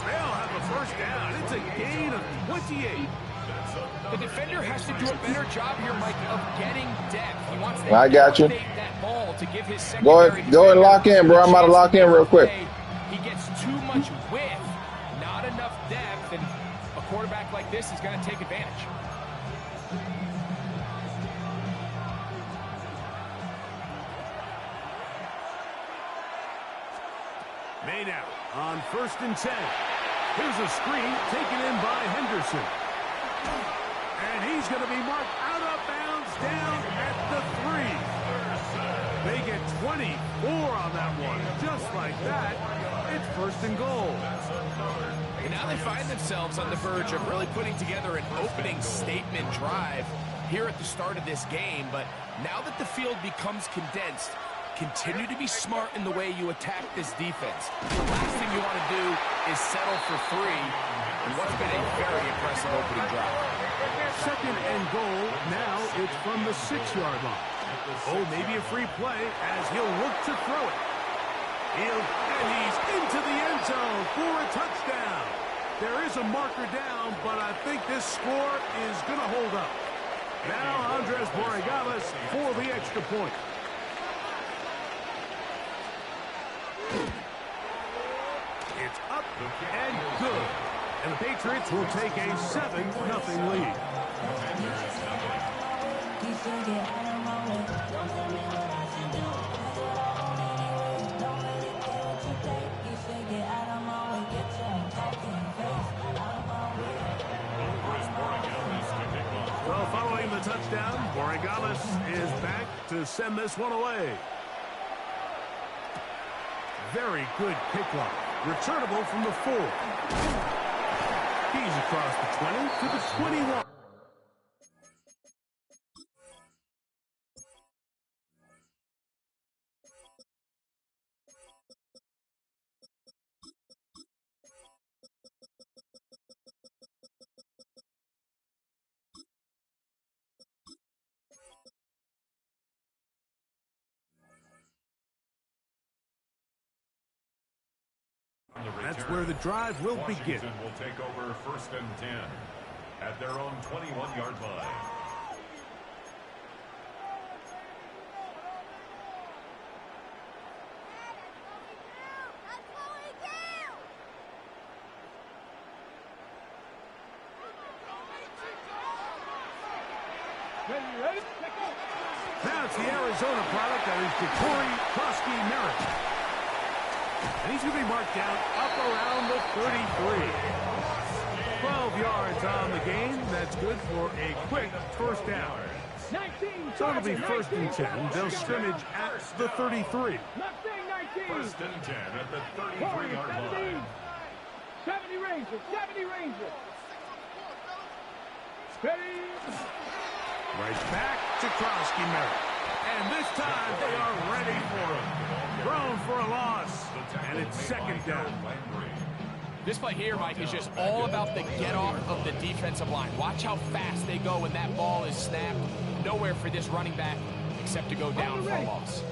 have a 1st down. It's a gain of 28. The defender has to do a better job here, Mike, of getting depth. He wants I got you. that ball to give his Go ahead and lock in, bro. I'm about to lock in real quick. He gets too much width, not enough depth, and a quarterback like this is going to take advantage. May now on 1st and 10. Here's a screen taken in by Henderson. And he's going to be marked out of bounds down at the 3. They get 24 on that one. Just like that, it's 1st and goal. And now they find themselves on the verge of really putting together an opening statement drive. here at the start of this game, but now that the field becomes condensed, continue to be smart in the way you attack this defense. The last thing you want to do is settle for three in what's been a very impressive opening drive. Second and goal. Now it's from the 6-yard line. Oh, maybe a free play as he'll look to throw it. And he's into the end zone for a touchdown. There is a marker down, but I think this score is going to hold up. Now Andres Borregales for the extra point. It's up and good. And the Patriots will take a 7-0 lead. Well, following the touchdown, Borregales is back to send this one away. Very good kickoff. Returnable from the 4. He's across the 20 to the 21. That's where the drive will begin. Washington will take over 1st and 10 at their own 21-yard line. Now it's the Arizona product that is Jacory Krosky-Merritt. And he's going to be marked down up around the 33. 12 yards on the game. That's good for a quick first down. So it'll be 1st and 10. They'll scrimmage at the 33. 1st and 10 at the 33-yard line. 70 Rangers, 70 Rangers. Steady. Right back to Krosky-Merritt. And this time they are ready for him. Thrown for a loss. And it's 2nd down. This play here, Mike, is just all about the get-off of the defensive line. Watch how fast they go when that ball is snapped. Nowhere for this running back except to go down for a loss.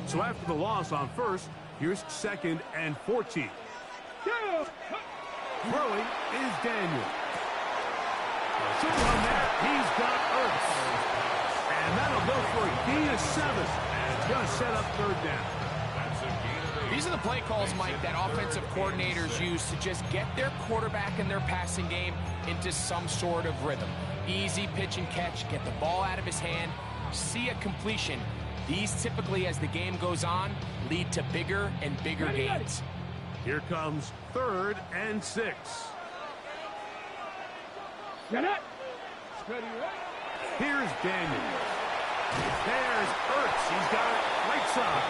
So after the loss on 1st, here's 2nd and 14. Throwing is Daniel. Should run that. He's got Ertz. And that'll go for a gain of 7. And it's going to set up 3rd down. These are the play calls, Mike, that offensive coordinators use to just get their quarterback and their passing game into some sort of rhythm. Easy pitch and catch, get the ball out of his hand, see a completion. These typically, as the game goes on, lead to bigger and bigger gains. Here comes 3rd and 6. Get it. Here's Daniel. There's Ertz. He's got it right side.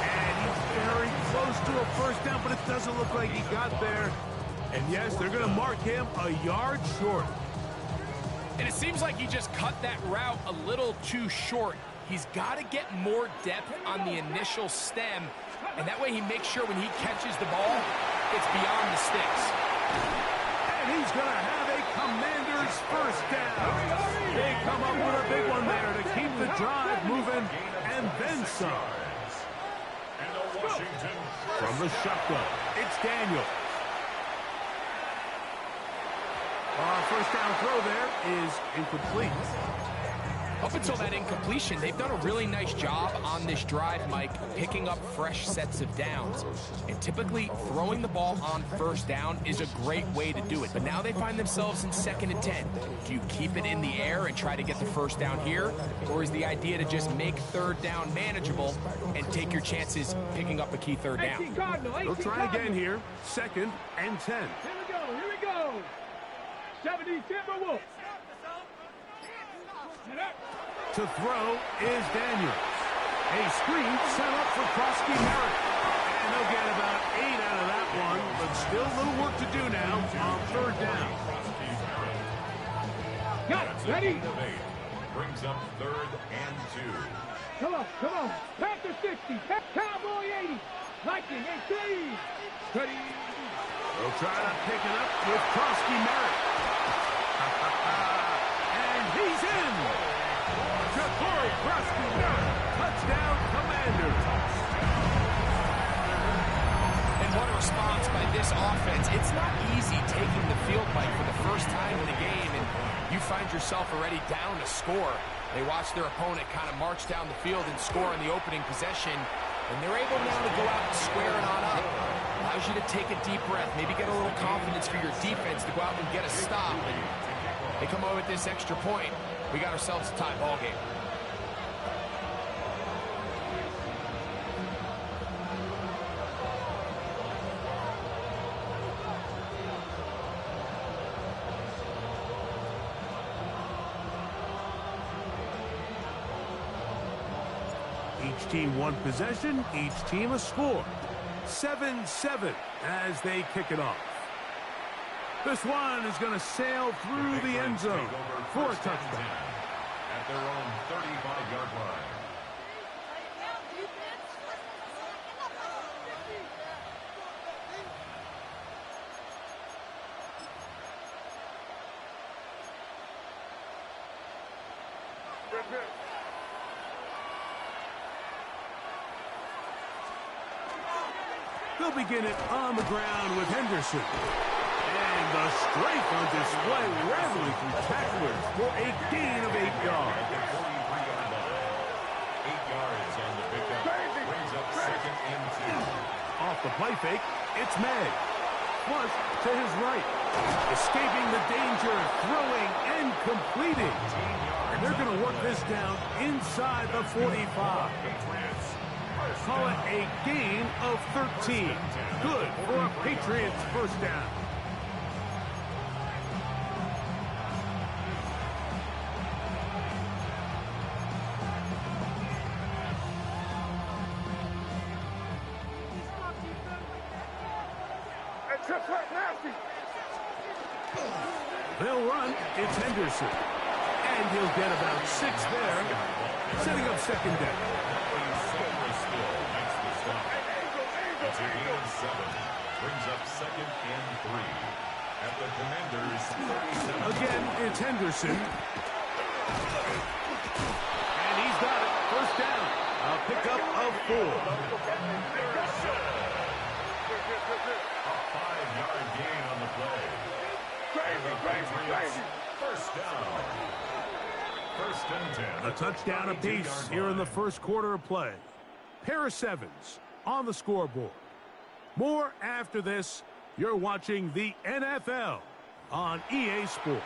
And he's very close to a first down, but it doesn't look like he got there. And yes, they're going to mark him a yard short. And it seems like he just cut that route a little too short. He's got to get more depth on the initial stem, and that way he makes sure when he catches the ball, it's beyond the sticks. And he's going to have a Commander's first down. They come up with a big one there to keep the drive moving, and then some. From the shotgun, it's Daniel. Our first down throw there is incomplete. Up until that incompletion, they've done a really nice job on this drive, Mike, picking up fresh sets of downs. And typically, throwing the ball on first down is a great way to do it. But now they find themselves in 2nd and 10. Do you keep it in the air and try to get the first down here? Or is the idea to just make 3rd down manageable and take your chances picking up a key 3rd down? We'll try again here. 2nd and 10. Here we go. 70 Timberwolves. To throw is Daniel. A screen set up for Krosky-Merritt. And they'll get about 8 out of that one, but still a little work to do now on 3rd down. Got it. Ready? Brings up 3rd and 2. Come on, come on. Panther 60, Cowboy 80, Viking 18. Ready? They'll try to pick it up with Krosky Merritt. And he's in. Ja'Cory Krosky Merritt. Touchdown, Commanders. And what a response by this offense. It's not easy taking the field, Mike, for the first time in the game, and you find yourself already down to score. They watch their opponent kind of march down the field and score in the opening possession, and they're able now to go out and square it on up. Allows you to take a deep breath, maybe get a little confidence for your defense to go out and get a stop. And they come away with this extra point. We got ourselves a tie ball game. Each team one possession, each team a score. 7-7 as they kick it off. This one is going to sail through the end zone for a touchdown. At their own 35-yard line. They'll begin it on the ground with Henderson. And the strength on display, rattling through tacklers for a gain of 8 yards. 43-yard line. 8 yards on the pickup. Brings up 2nd and 2. Off the play fake, it's May. Flush to his right. Escaping the danger, throwing and completing. And they're going to work this down inside the 45. Call it a gain of 13. Good for a Patriots first down. They'll run. It's Henderson. And he'll get about 6 there, setting up second down. It's a gain of 7. Brings up 2nd and 3. At the Commanders' 37. Again, it's Henderson. And he's got it. First down. A pickup of 4. A 5-yard gain on the play. And the Patriots, first down. 1st and 10. A touchdown apiece here in the first quarter of play. Pair of 7s on the scoreboard. More after this. You're watching the NFL on EA Sports.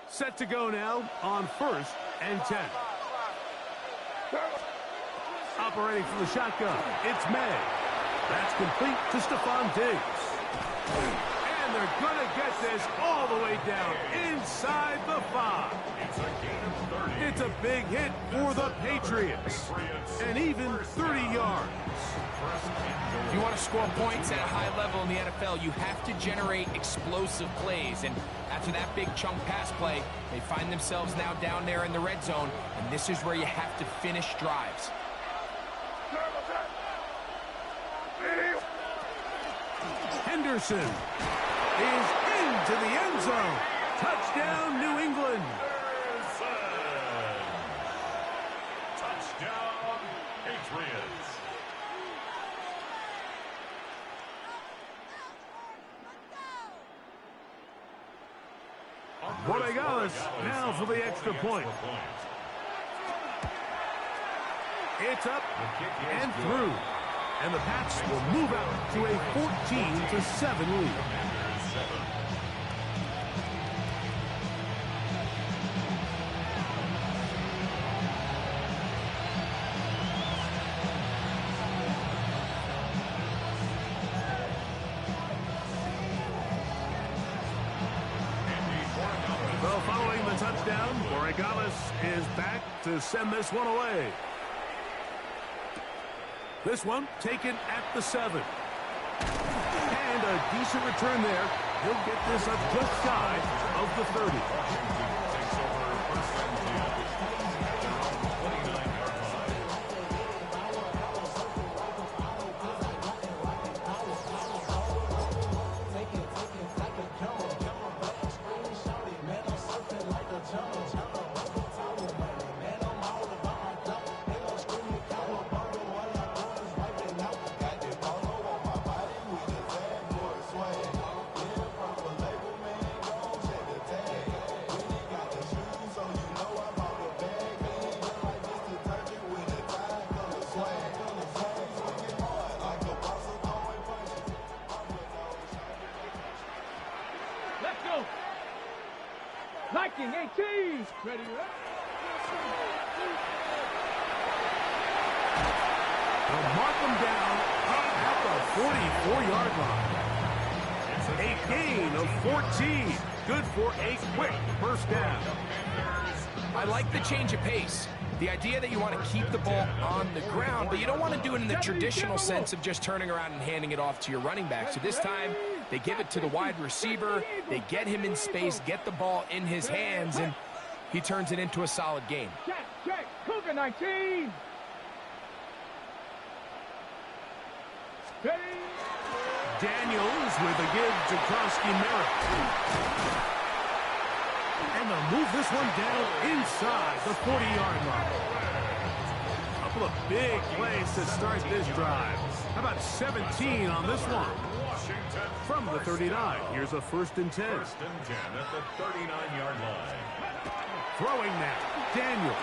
Set to go now on 1st and 10. Operating from the shotgun, it's May. That's complete to Stephon Diggs. And they're going to get this all the way down inside the 5. It's a gain of 30. It's a big hit for the Patriots. And even 30 yards. If you want to score points at a high level in the NFL, you have to generate explosive plays. And after that big chunk pass play, they find themselves now down there in the red zone. And this is where you have to finish drives. Henderson is into the end zone. Touchdown, New England. Touchdown, Patriots. Borregales now for the extra point. It's up and through. And the Pats will move out to a 14-7 lead. Well, following the touchdown, Borregales is back to send this one away. This one taken at the 7. And a decent return there. He'll get this up just shy of the 30. Takes over first and 10 at their own 29-yard line. Let's go. Liking 18. Ready, They'll mark them down at the 44-yard line. A gain of 14. Good for a quick first down. I like the change of pace. The idea that you want to keep the ball on the ground, but you don't want to do it in the traditional sense of just turning around and handing it off to your running back. So this time, they give it to the wide receiver. They get him in space, get the ball in his hands, and he turns it into a solid game. Check. Cougar 19. Ready. Daniels with a give to Krosky-Merritt. And they'll move this one down inside the 40-yard line. A couple of big plays to start this drive. How about 17 on this one? Washington From the 39, here's a 1st and 10. First and 10 at the 39-yard line. Throwing now, Daniel.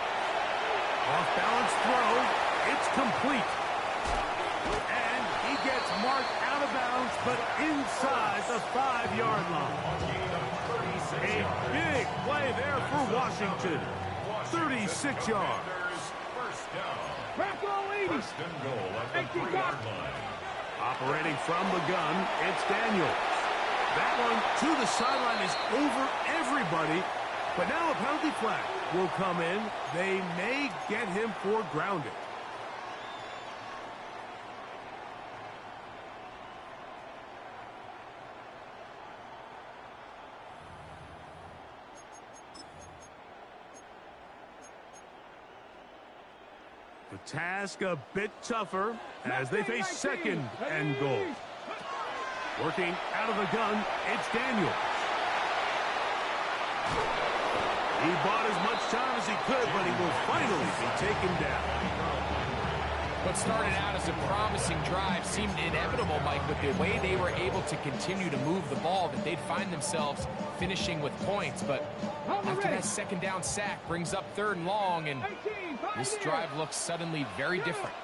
Off-balance throw, it's complete. And he gets marked out of bounds, but inside the 5-yard line. A big play there for Washington. 36 yards. First down. Crack all 80. First and goal at the 3-yard line. Operating from the gun, it's Daniels. That one to the sideline is over everybody. But now a penalty flag will come in. They may get him for grounding. The task a bit tougher as they face 2nd and goal. Working out of the gun, it's Daniel. He bought as much time as he could, but he will finally be taken down. What started out as a promising drive seemed inevitable, Mike, with the way they were able to continue to move the ball, that they'd find themselves finishing with points. But after that 2nd down sack brings up 3rd and long, and this drive looks suddenly very different.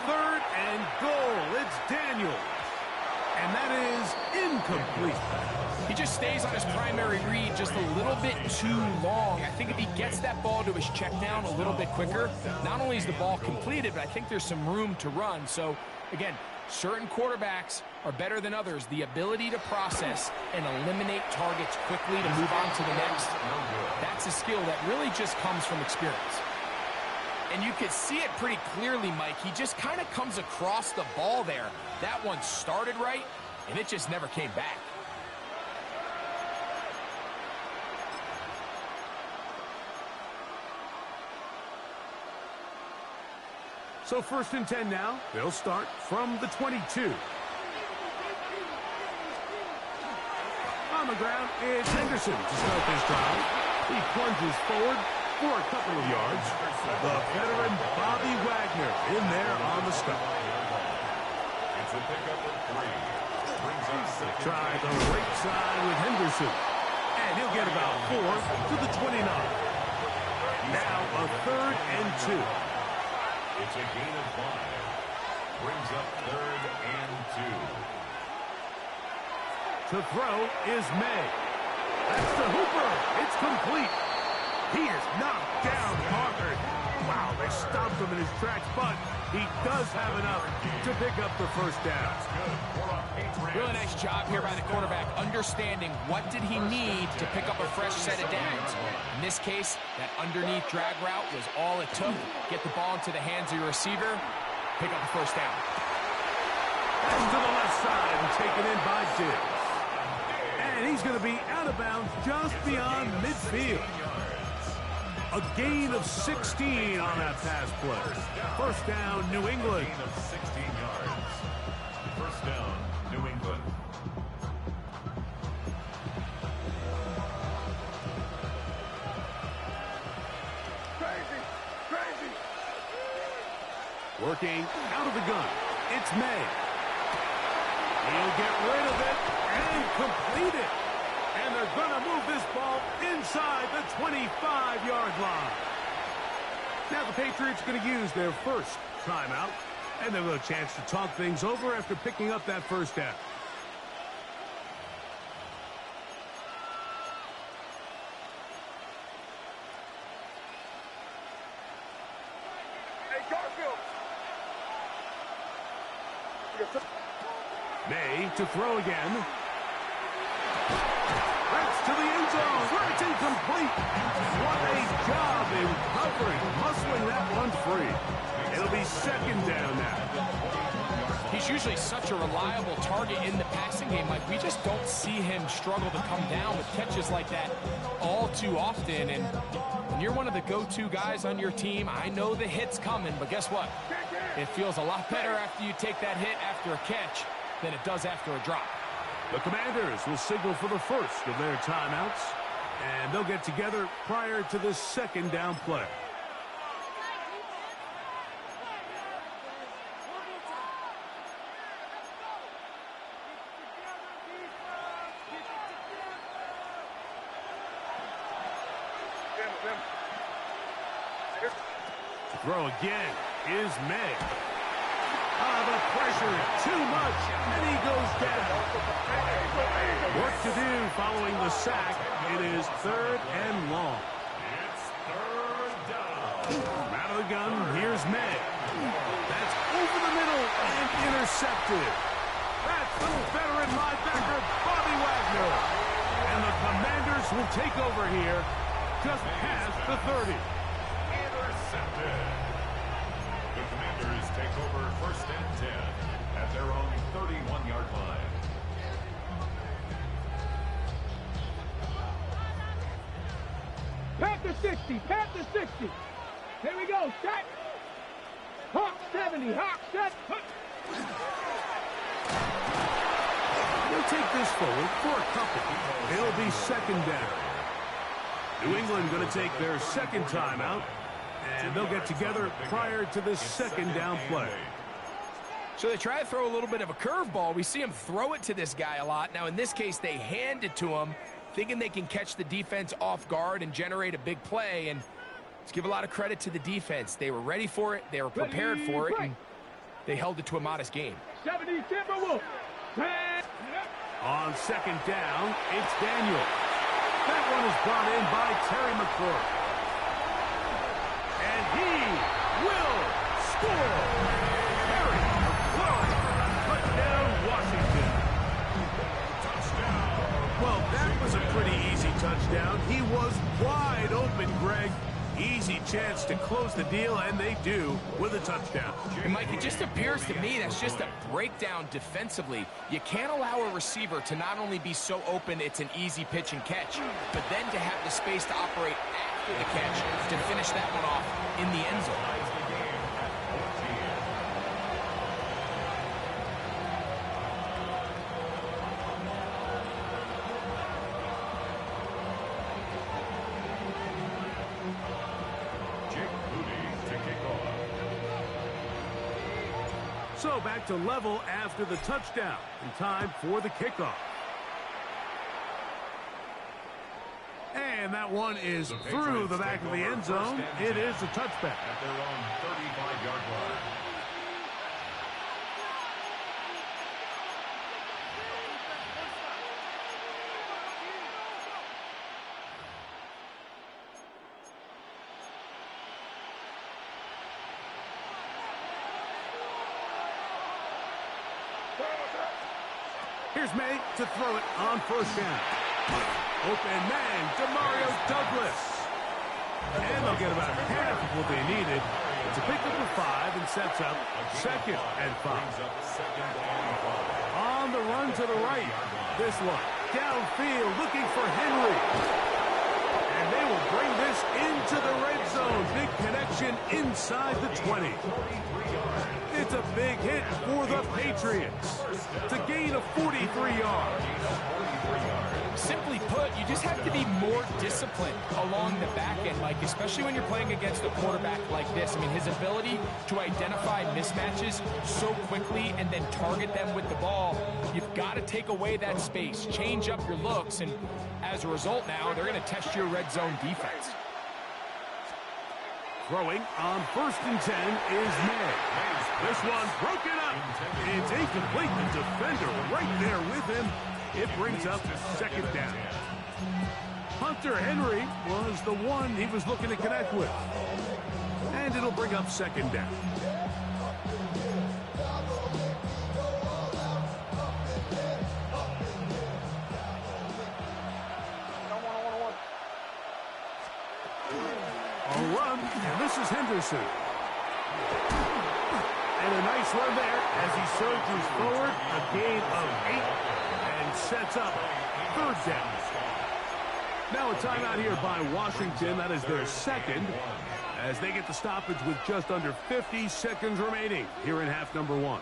3rd and goal. It's Daniel. And that is incomplete. He just stays on his primary read just a little bit too long. I think if he gets that ball to his check down a little bit quicker, not only is the ball completed, but I think there's some room to run. So, again, certain quarterbacks are better than others. The ability to process and eliminate targets quickly to move on to the next, that's a skill that really just comes from experience. And you could see it pretty clearly, Mike. He just kind of comes across the ball there. That one started right, and it just never came back. So 1st and 10 now. They'll start from the 22. On the ground, it's Henderson to start this drive. He plunges forward for a couple of yards. The veteran Bobby Wagner in there on the stop. It's a pickup of 3. Brings up 2nd. Try the right side with Henderson. And he'll get about 4 to the 29. Now a 3rd and 2. It's a gain of 5. Brings up 3rd and 2. To throw is May. That's the Hooper. It's complete. He is knocked down hard. Wow, They stopped him in his tracks, but he does have enough to pick up the first down. Really nice job here by the quarterback, understanding what did he need to pick up a fresh set of downs. In this case, that underneath drag route was all it took. Get the ball into the hands of your receiver, pick up the first down. Pass to the left side and taken in by Diggs. And he's going to be out of bounds just beyond midfield. A gain of 16 on that pass play. First down, New England. Gain of 16 yards. First down, New England. Crazy. Working out of the gun. It's May. He'll get rid of it and complete it. And they're going to move this ball inside the 25-yard line. Now the Patriots are going to use their first timeout. And they'll have a chance to talk things over after picking up that first down. Hey, Garfield. May to throw again. That's to the end zone where it's incomplete. What a job in covering, muscling that one free. It'll be second down now. He's usually such a reliable target in the passing game. Like, we just don't see him struggle to come down with catches like that all too often. And when you're one of the go-to guys on your team, I know the hit's coming, but guess what? It feels a lot better after you take that hit after a catch than it does after a drop. The Commanders will signal for the first of their timeouts, and they'll get together prior to this second down play. Throw again is May. The pressure too much, and he goes down. Work to do following the sack. It is third and long. It's third down. Out of the gun, here's May. That's over the middle and intercepted. That's little veteran linebacker Bobby Wagner. And the Commanders will take over here just past the 30. Intercepted. The Commanders take over first and 10 at their own 31-yard line. Panther 60. Panther 60. Here we go. Set. Hawk 70. Hawk set. They'll take this forward for a couple. It'll be second down. New England going to take their second timeout, and they'll get together prior to this second down play. So they try to throw a little bit of a curveball. We see him throw it to this guy a lot. Now, in this case, they hand it to him, thinking they can catch the defense off guard and generate a big play. And let's give a lot of credit to the defense. They were ready for it. They were prepared for it. And they held it to a modest game. 70 Timberwolves. On second down, it's Daniel. That one is brought in by Terry McClure. And he will score. Terry McClure, touchdown Washington. Touchdown. Well, that was a pretty easy touchdown. He was wide open, Greg. Easy chance to close the deal, and they do with a touchdown. And Mike, it just appears to me that's just a breakdown defensively. You can't allow a receiver to not only be so open it's an easy pitch and catch, but then to have the space to operate after the catch to finish that one off in the end zone. So back to level after the touchdown, and time for the kickoff. And that one is through the back of the end zone. It is a touchback. At their own 35-yard line. Here's May to throw it on first down. Open man, Demario Douglas. And they'll get about half of what they needed. It's a pickup of 5 and sets up 2nd and 5. On the run to the right. This one downfield looking for Henry. And they will bring this into the red zone. Big connection inside the 20. It's a big hit for the Patriots. It's a gain of 43 yards. Simply put, you just have to be more disciplined along the back end, Mike, especially when you're playing against a quarterback like this. I mean, his ability to identify mismatches so quickly and then target them with the ball, you've got to take away that space, change up your looks, and as a result now, they're going to test your red zone defense. Throwing on 1st and 10 is May. This one broken up. It's incomplete. The defender right there with him. It brings up 2nd down. Hunter Henry was the one he was looking to connect with. And it'll bring up 2nd down. A run, and this is Henderson. And a nice run there as he surges forward. A gain of 8 and sets up 3rd down. Now a timeout here by Washington. That is their 2nd as they get the stoppage with just under 50 seconds remaining here in half number 1.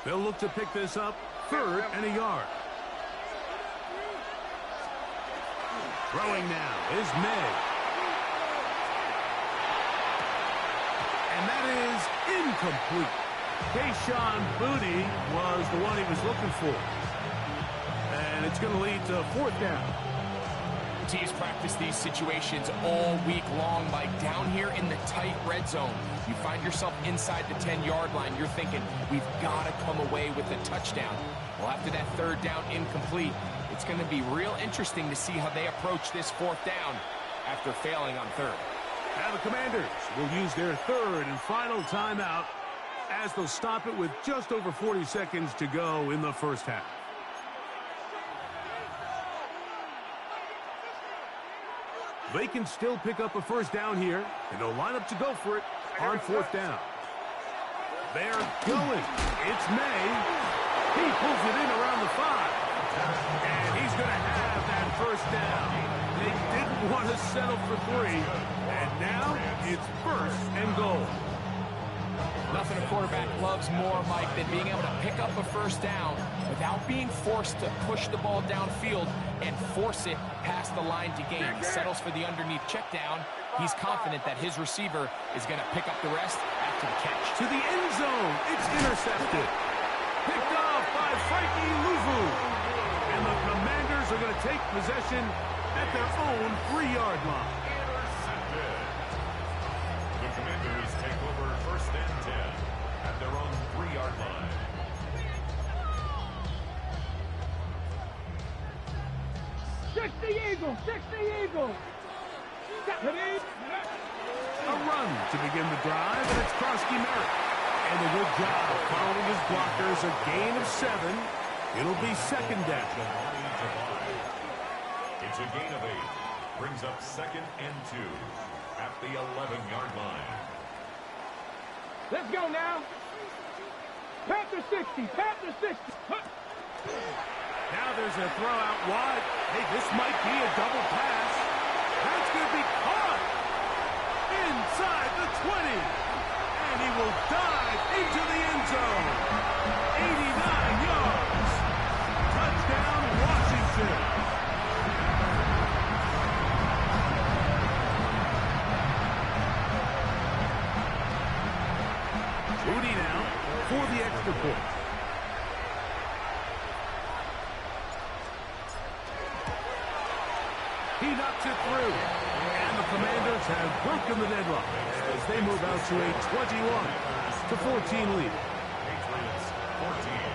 They'll look to pick this up 3rd and a yard. Throwing now is May. And that is incomplete. Kayshon Boutte was the one he was looking for. And it's going to lead to 4th down. Teams practice these situations all week long, Mike. Down here in the tight red zone, you find yourself inside the 10-yard line. You're thinking, we've got to come away with a touchdown. Well, after that 3rd down incomplete, it's going to be real interesting to see how they approach this 4th down after failing on 3rd. Now the Commanders will use their 3rd and final timeout as they'll stop it with just over 40 seconds to go in the first half. They can still pick up a 1st down here, and they'll line up to go for it on 4th down. They're going. It's May. He pulls it in around the 5. And he's going to have that 1st down. They didn't want to settle for 3. And now it's 1st and goal. Nothing a quarterback loves more, Mike, than being able to pick up a 1st down without being forced to push the ball downfield and force it past the line to gain. He settles for the underneath check down. He's confident that his receiver is going to pick up the rest after the catch. To the end zone. It's intercepted. Picked off by Frankie Luvu. And the Commanders are going to take possession at their own 3-yard line. Intercepted. The Commanders take over 1st and 10 at their own 3-yard line. Six the Eagles! Six the Eagles! A run to begin the drive, and it's Krosky Merritt. And a good job following his blockers. A gain of 7. It'll be 2nd down. It's a gain of 8. Brings up 2nd and 2 at the 11-yard line. Let's go now! Panther 60! Panther 60! Now there's a throw out wide. Hey, this might be a double pass. That's going to be caught inside the 20. And he will dive into the end zone. 89 yards. Touchdown, Washington. Boutte now for the extra point. He knocks it through. And the Commanders have broken the deadlock as they move out to a 21-14 lead. Patriots 14.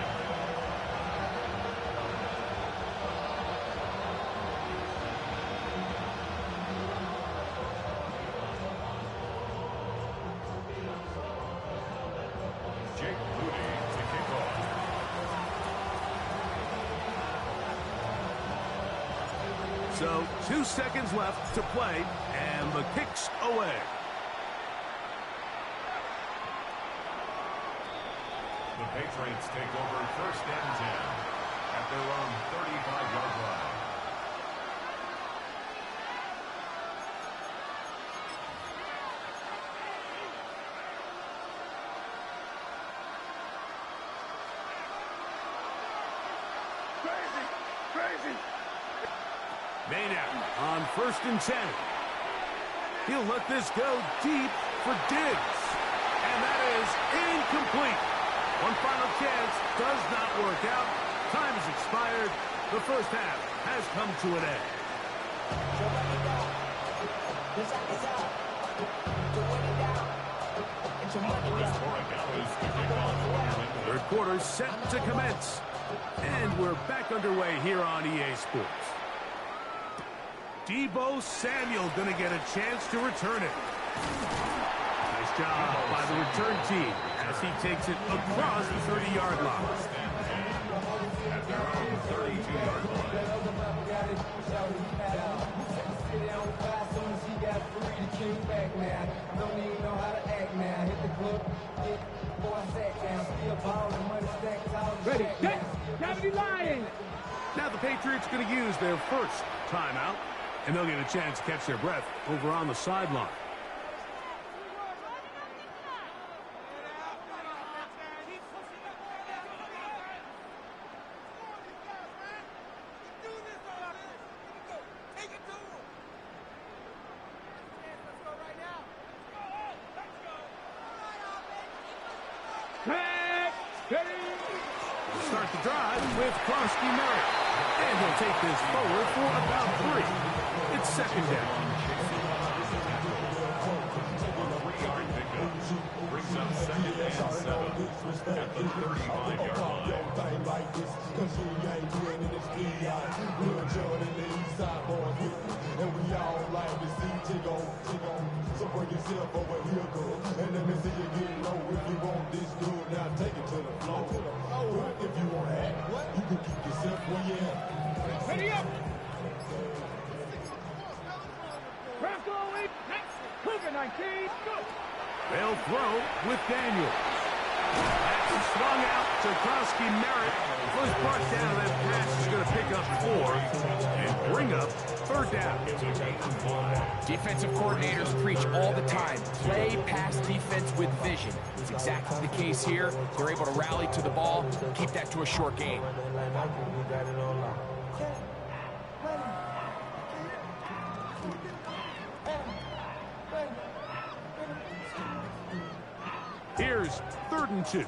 So 2 seconds left to play, and the kick's away. The Patriots take over 1st and 10 at their own 35-yard line. Maynard on 1st and 10. He'll let this go deep for Diggs. And that is incomplete. One final chance does not work out. Time has expired. The first half has come to an end. Third quarter set to commence. And we're back underway here on EA Sports. Deebo Samuel going to get a chance to return it. Nice job by the return team as he takes it across the 30-yard line. At their own 32-yard line. Ready, set, Gravity Lions. Now the Patriots going to use their first timeout, and they'll get a chance to catch their breath over on the sideline. Start the drive with Krosky Merritt. And he'll take this forward for about 3. It's 2nd down. 3-yard pickup. Brings up 2nd and 7 at the 35-yard line. So bring yourself over here, girl. And let me see you get low. If you want this good, now take it to the floor. But if you want to act, you can keep yourself where you at. Ready up. Bronco 8, Cougar 19, go. They'll throw with Daniel. That's swung out to Krosky Merritt. Was brought down. That pass is going to pick up 4 and bring up 3rd down. Defensive coordinators preach all the time. Play pass defense with vision. It's exactly the case here. They're able to rally to the ball, keep that to a short game. Here's 3rd and 2.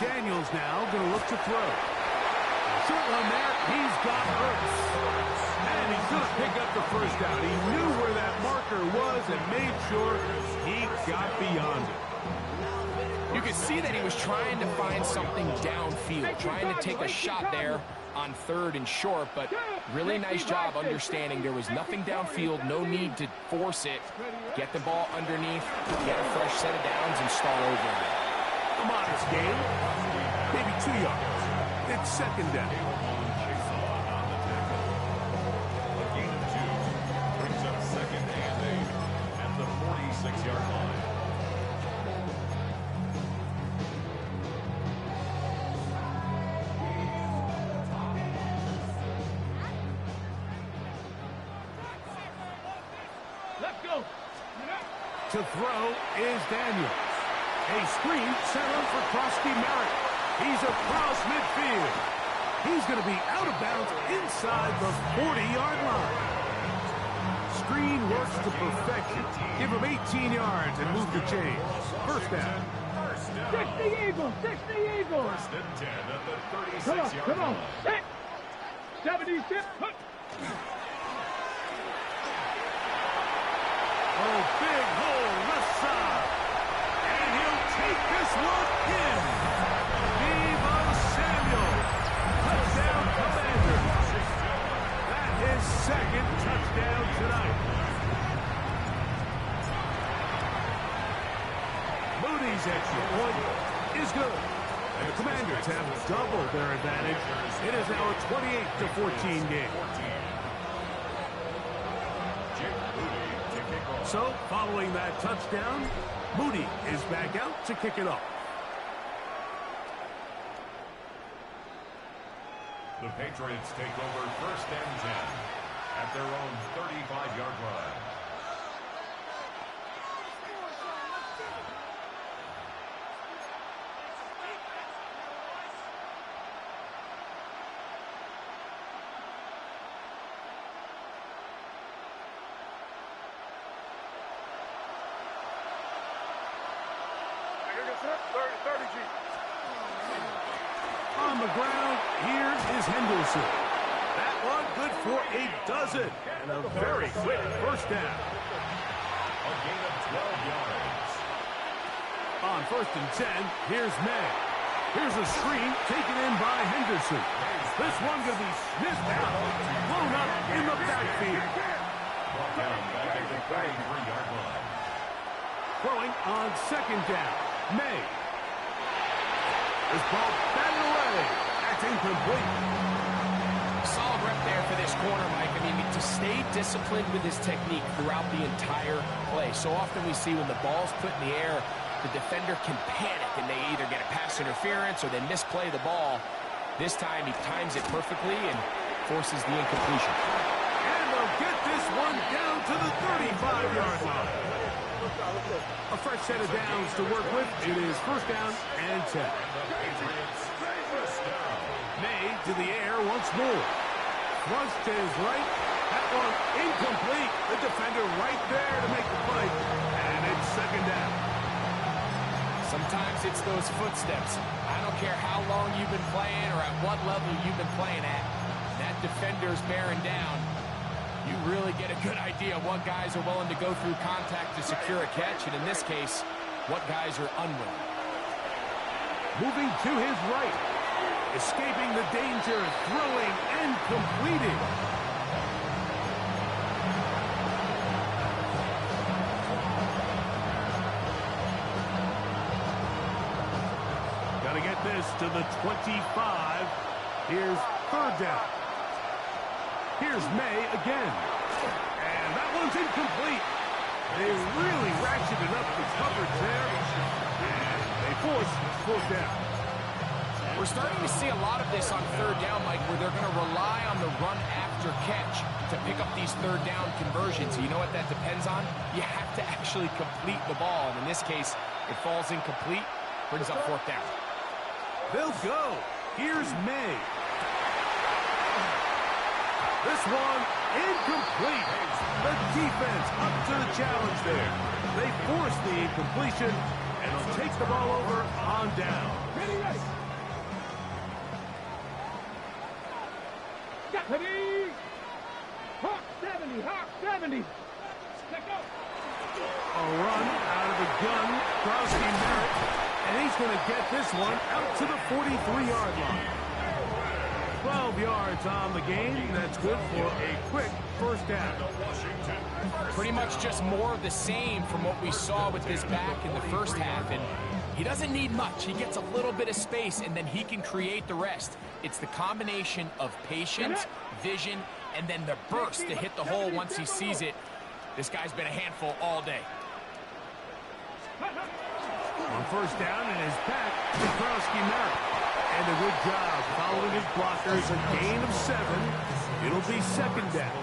Daniels now going to look to throw. Short one there. He's got Hurts. And he's going to pick up the first down. He knew where that marker was and made sure he got beyond it. You could see that he was trying to find something downfield, trying to take a shot there on 3rd and short, but really nice job understanding there was nothing downfield, no need to force it. Get the ball underneath, get a fresh set of downs, and start over again. A modest game, maybe 2 yards. It's 2nd down. A gain of 2 brings up 2nd and 8 at the 46-yard line. Let's go. To throw is Daniels. A screen set up for Krosky Merritt. He's across midfield. He's going to be out of bounds inside the 40-yard line. Screen works to perfection. Give him 18 yards and move the chains. 1st down. 60 Eagles, 60 Eagles. 1st and 10 at the 36-yard line. Come on. Set. 76. Oh, big hole left side. And he'll take this one in. Deebo Samuel. Touchdown, Commanders. That is 2nd touchdown tonight. Moody's extra point is good. And the Commanders have doubled their advantage. It is now a 28-14 game. So, following that touchdown, Moody is back out to kick it off. The Patriots take over 1st and 10 at their own 35-yard line. On the ground, here is Henderson. That one good for a dozen. And a very quick first down. A gain of 12 yards. On 1st and 10, here's May. Here's a screen taken in by Henderson. This one going to be sniffed out, blown up in the backfield. Brought down back at the 33-yard line. Throwing on 2nd down, May. This ball batted away. That's incomplete. Solid rep there for this corner, Mike. I mean, to stay disciplined with his technique throughout the entire play. So often we see when the ball's put in the air, the defender can panic and they either get a pass interference or they misplay the ball. This time he times it perfectly and forces the incompletion. And they'll get this one down to the 35-yard line. A fresh set of downs to work with. It is 1st down and 10. May to the air once more. Once to his right. That one incomplete. The defender right there to make the play. And it's 2nd down. Sometimes it's those footsteps. I don't care how long you've been playing or at what level you've been playing at. That defender's bearing down. You really get a good idea of what guys are willing to go through contact to secure a catch, and in this case, what guys are unwilling. Moving to his right. Escaping the danger, throwing and completing. Gotta get this to the 25. Here's 3rd down. Here's May again. And that one's incomplete. They really ratcheted up the coverage there. And they force 4th down. We're starting to see a lot of this on 3rd down, Mike, where they're going to rely on the run after catch to pick up these 3rd down conversions. You know what that depends on? You have to actually complete the ball. And in this case, it falls incomplete, brings up 4th down. They'll go. Here's May. This one incomplete. The defense up to the challenge there. They force the incompletion, and they'll take the ball over on down. Ready, ready. Ready. Hawk 70, Hawk 70. Let go. A run out of the gun. Krosky Merritt, and he's going to get this one out to the 43-yard line. 12 yards on the game. That's good for a quick 1st down. Pretty much just more of the same from what we saw with this back in the 1st half. And he doesn't need much. He gets a little bit of space, and then he can create the rest. It's the combination of patience, vision, and then the burst to hit the hole once he sees it. This guy's been a handful all day. On 1st down, and is back to Krosky Merritt. And a good job following his blockers. A gain of 7. It'll be 2nd down.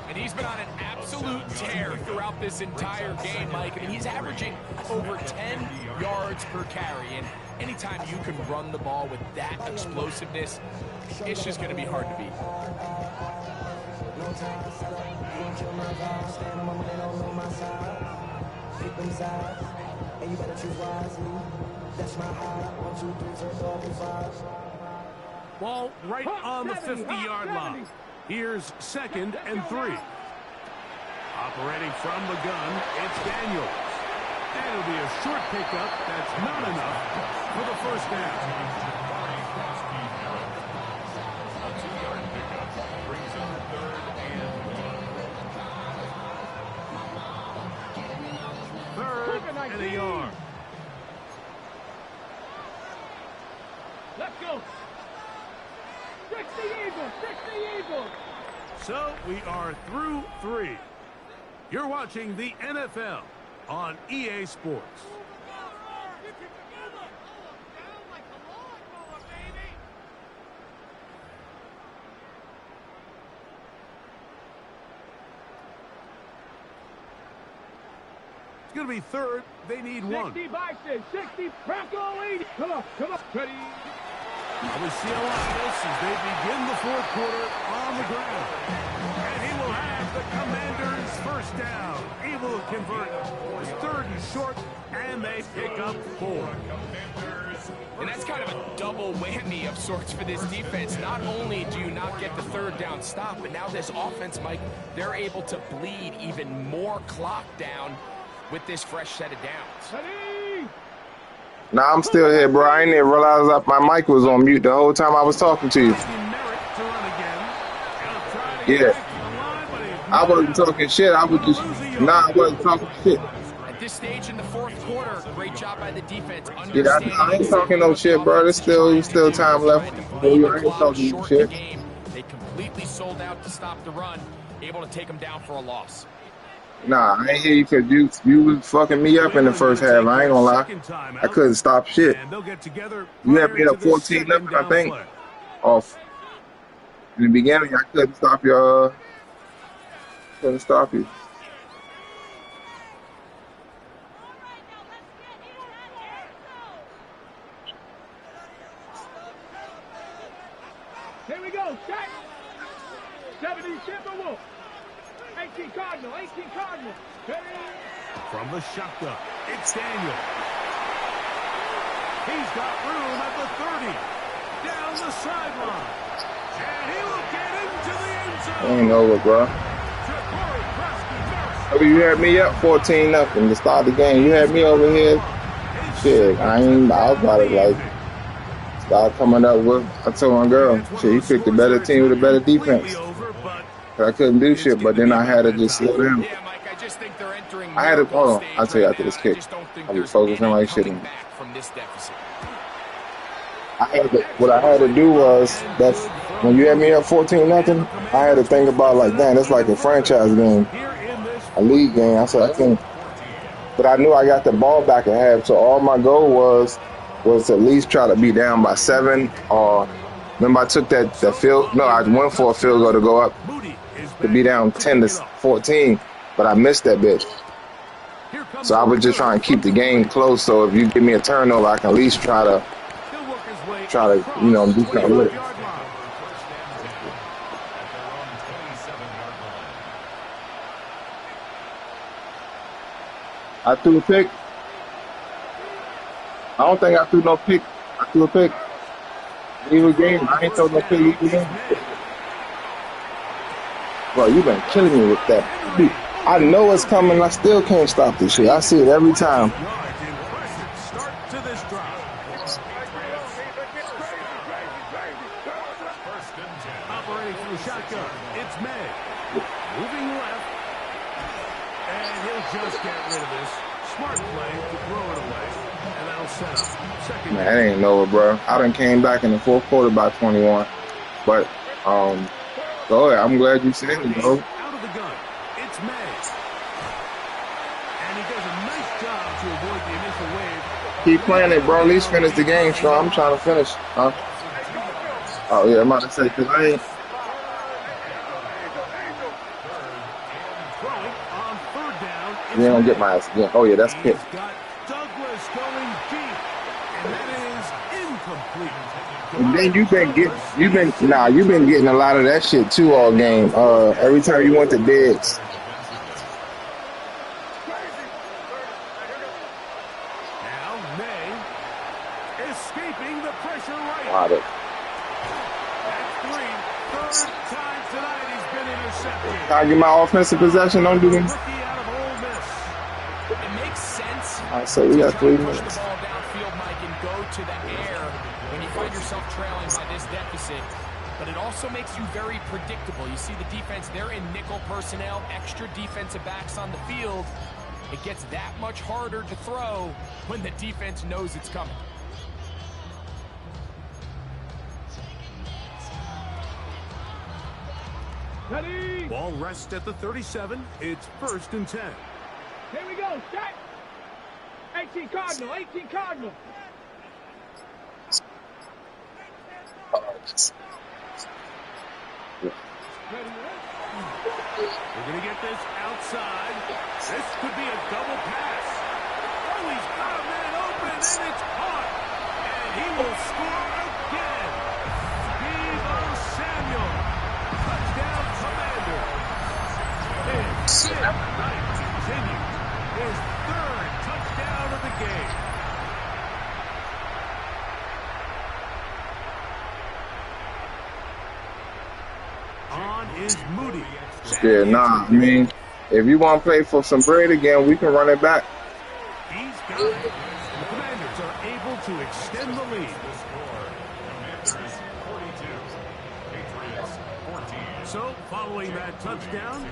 And he's been on an absolute tear throughout this entire game, Mike. I mean, he's averaging over 10 yards per carry. And anytime you can run the ball with that explosiveness, it's just going to be hard to beat. And you better choose wisely. That's my high. 1, 2, 3, 4, 5. Ball right on the 50-yard line. Here's 2nd and 3. Operating from the gun, it's Daniels. And it'll be a short pickup. That's not enough for the 1st down. A 2-yard pickup brings up 3rd and 1. 3rd and a yard. Let's go. 60 Eagles, 60 Eagles. So we are through 3. You're watching the NFL on EA Sports. It's going to be third. They need 1. 60 Bison, 60 Bronco 80. Come on, come on. Ready. We see a lot of this as they begin the 4th quarter on the ground. And he will have the Commanders first down. Able to convert. It's 3rd and short, and they pick up 4. And that's kind of a double whammy of sorts for this defense. Not only do you not get the 3rd down stop, but now this offense, Mike, they're able to bleed even more clock down with this fresh set of downs. Ready. Nah, I'm still here, bro. I didn't even realize that my mic was on mute the whole time I was talking to you. Yeah. I wasn't talking shit. I wasn't talking shit. At this stage in the 4th quarter, great job by the defense. Yeah, I ain't talking no shit, bro. There's still time left. I ain't talking no shit. They completely sold out to stop the run, able to take them down for a loss. Nah, I ain't hear you because you was fucking me up in the first half. I ain't gonna lie. I couldn't stop shit. You had me up 14-0, I think. Off. In the beginning, I couldn't stop you. Couldn't stop you. Here we go. Set. 70 Timberwolves. 18 Cardinal. 18 Cardinal. From the shotgun, it's Daniel. He's got room at the 30. Down the sideline. And he will get into the end zone. Ain't over, bro. Oh, you had me up 14-0 to start the game. You had me over here. Shit, I was about to like start coming up with. I told my girl, shit, you picked a better team with a better defense. I couldn't do shit, but then I had to just slow down. I had to, hold on, I'll tell you after this kick. I'll be focusing like shit. What I had to do was, that's when you had me up 14-0, I had to think about like, damn, that's like a franchise game, a league game. I said, I can't, but I knew I got the ball back at half, so all my goal was to at least try to be down by 7, or remember I took that field, no, I went for a field goal to go up, to be down 10-14, but I missed that bitch. So I was just trying to keep the game close. So if you give me a turnover, I can at least try to, you know, do something with it. I threw a pick. I don't think I threw no pick. I threw a pick. Either game, I ain't throw no pick either game. Bro, you been killing me with that. I know it's coming. I still can't stop this shit. I see it every time. Operating from the shotgun, it's May. Moving left. And he'll just get rid of this. Smart play to throw it away. And that'll set up second. Man, that ain't over, bro. I done came back in the 4th quarter by 21. But, go ahead. I'm glad you said it, bro. Out of the gun, it's May. And he does a nice job to avoid the initial wave. Keep playing it, bro. At least finish the game strong. I'm trying to finish. Huh? Oh, yeah, I'm about to say, because I ain't. Throwing on 3rd down. You ain't gonna get my ass again. Oh, yeah, that's kick. Got Douglas going deep. And that is incomplete. And then you've been getting a lot of that shit too all game. Every time you went to Diggs. Now May escaping the pressure right. Wow, That's 3. 3rd time tonight he's been intercepted. can I get my offensive possession? Don't do this. Rookie out of Ole Miss. It makes sense. I say we got 3 Push minutes. the ball downfield, Mike, and go to the air when you find yourself trailing by this deficit. But it also makes you very predictable. You see the defense, they're in nickel personnel, extra defensive backs on the field. It gets that much harder to throw when the defense knows it's coming. Ready? Ball rests at the 37. It's 1st and 10. Here we go. Set. 18 Cardinal. 18 Cardinal. Ready? We're going to get this outside. This could be a double pass. Oh, he's got a man open, and it's caught. And he will score again. Deebo Samuel. Touchdown, Commander. His fifth night continues. His 3rd touchdown of the game. On is Moody. Yeah, nah. I mean, if you want to play for some bread again, we can run it back. He's got it. The Commanders are able to extend the lead. Commanders 42, Patriots 14. So, following that touchdown,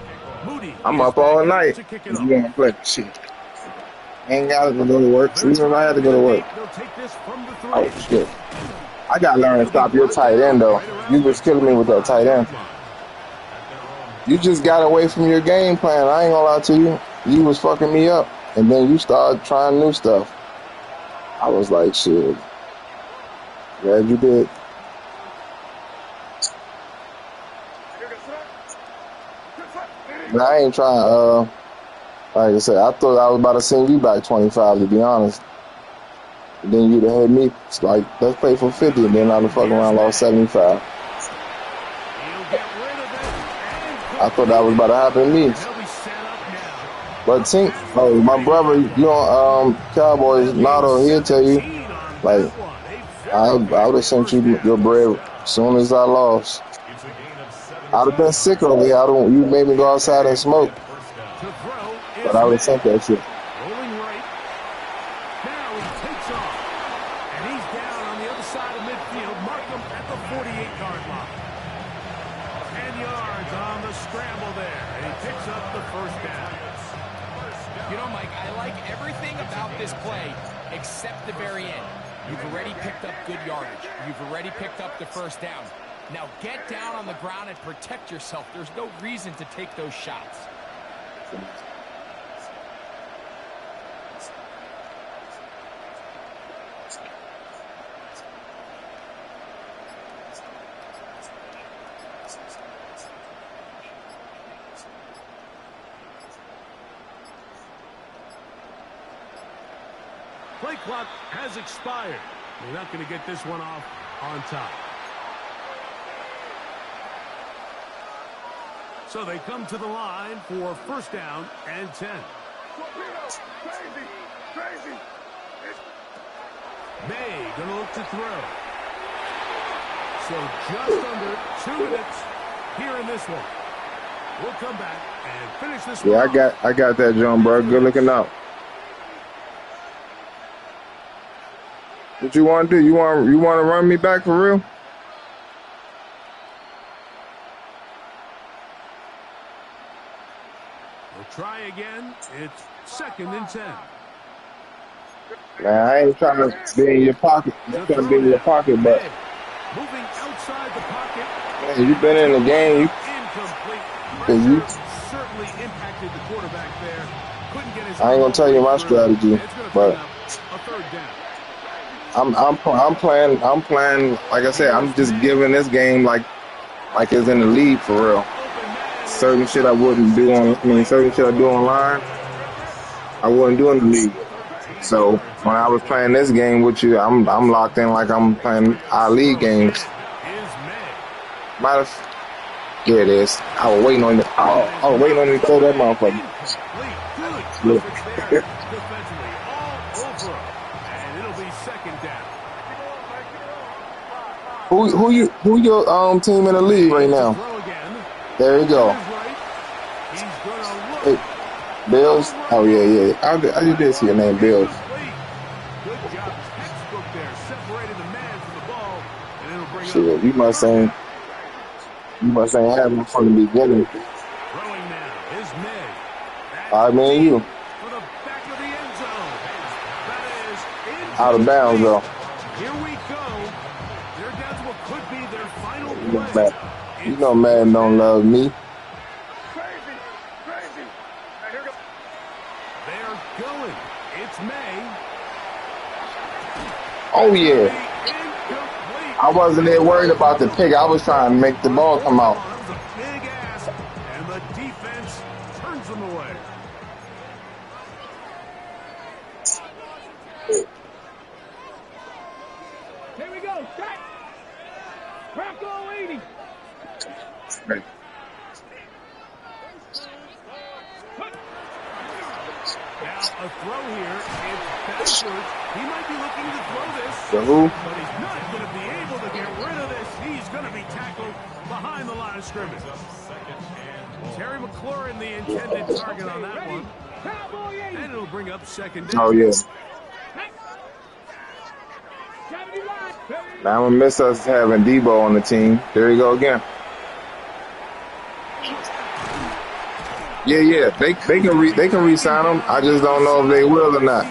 Moody. I'm is up all back night. to kick If it you off. want to play shit. Ain't got to go to work. Even if I had to go to work. They'll take this from the 3. Oh, shit. I got to learn to stop your tight end, though. You was killing me with that tight end. You just got away from your game plan. I ain't gonna lie to you. You was fucking me up. And then you started trying new stuff. I was like, shit. Glad you did. But I ain't trying, like I said, I thought I was about to send you back 25, to be honest. And then you'd have had me, it's like, let's play for 50, and then I'd have fucking around lost 75. I thought that was about to happen to me. But Tink, oh, my brother, you on Cowboys, Nato, he'll tell you, like, I would have sent you your bread as soon as I lost. I'd have been sick over here. You made me go outside and smoke. But I would have sent that shit. Rolling right. Now he takes off. And he's down on the other side of midfield. Mark him at the 48-yard line. 10 yards on the scramble there. And he picks up the 1st down. You know, Mike, I like everything about this play except the very end. You've already picked up good yardage. You've already picked up the 1st down. Now get down on the ground and protect yourself. There's no reason to take those shots. Play clock has expired. They're not going to get this one off on top. So they come to the line for 1st down and 10. May going to look to throw. So just under 2 minutes here in this one. We'll come back and finish this one. Yeah, I got that, John, bro. Good looking out. What you want to do? You want to run me back for real? We'll try again. It's 2nd and 10. Man, I ain't trying to be in your pocket. I'm trying to be in your pocket, but Moving outside the pocket. man, you been in the game. You Certainly impacted the quarterback there. Couldn't get his I ain't gonna tell you my strategy, but a 3rd down. I'm playing. Like I said, I'm just giving this game like it's in the league for real. Certain shit I wouldn't do certain shit I do online, I wouldn't do in the league. So when I was playing this game with you, I'm locked in like I'm playing our league games. Yeah, it is. I was waiting on you. I was waiting on you to throw that motherfucker. Who your team in the league right now? There you go. Hey, Bills? Oh yeah. I just did see your name, Bills. Shit, you must ain't having from the beginning. All right, man, you. Out of bounds, though. Here we go. They're down to what could be their final play. You know Madden don't love me. Oh That's gonna yeah. be incomplete. I wasn't there worried about the pick. I was trying to make the ball come out. That was a big ask, and the defense turns them away. Here we go. Set. Rocco 80. Now a throw here. It's backwards. He might be looking to throw this, The who? but he's not going to be able to get rid of this. He's going to be tackled behind the line of scrimmage. Terry McLaurin, the intended target on that one. Cowboy 80. And it'll bring up second Oh down. yeah. 79. Now I'm gonna miss us having Debo on the team. There you go again. Yeah. They can re-sign him. I just don't know if they will or not.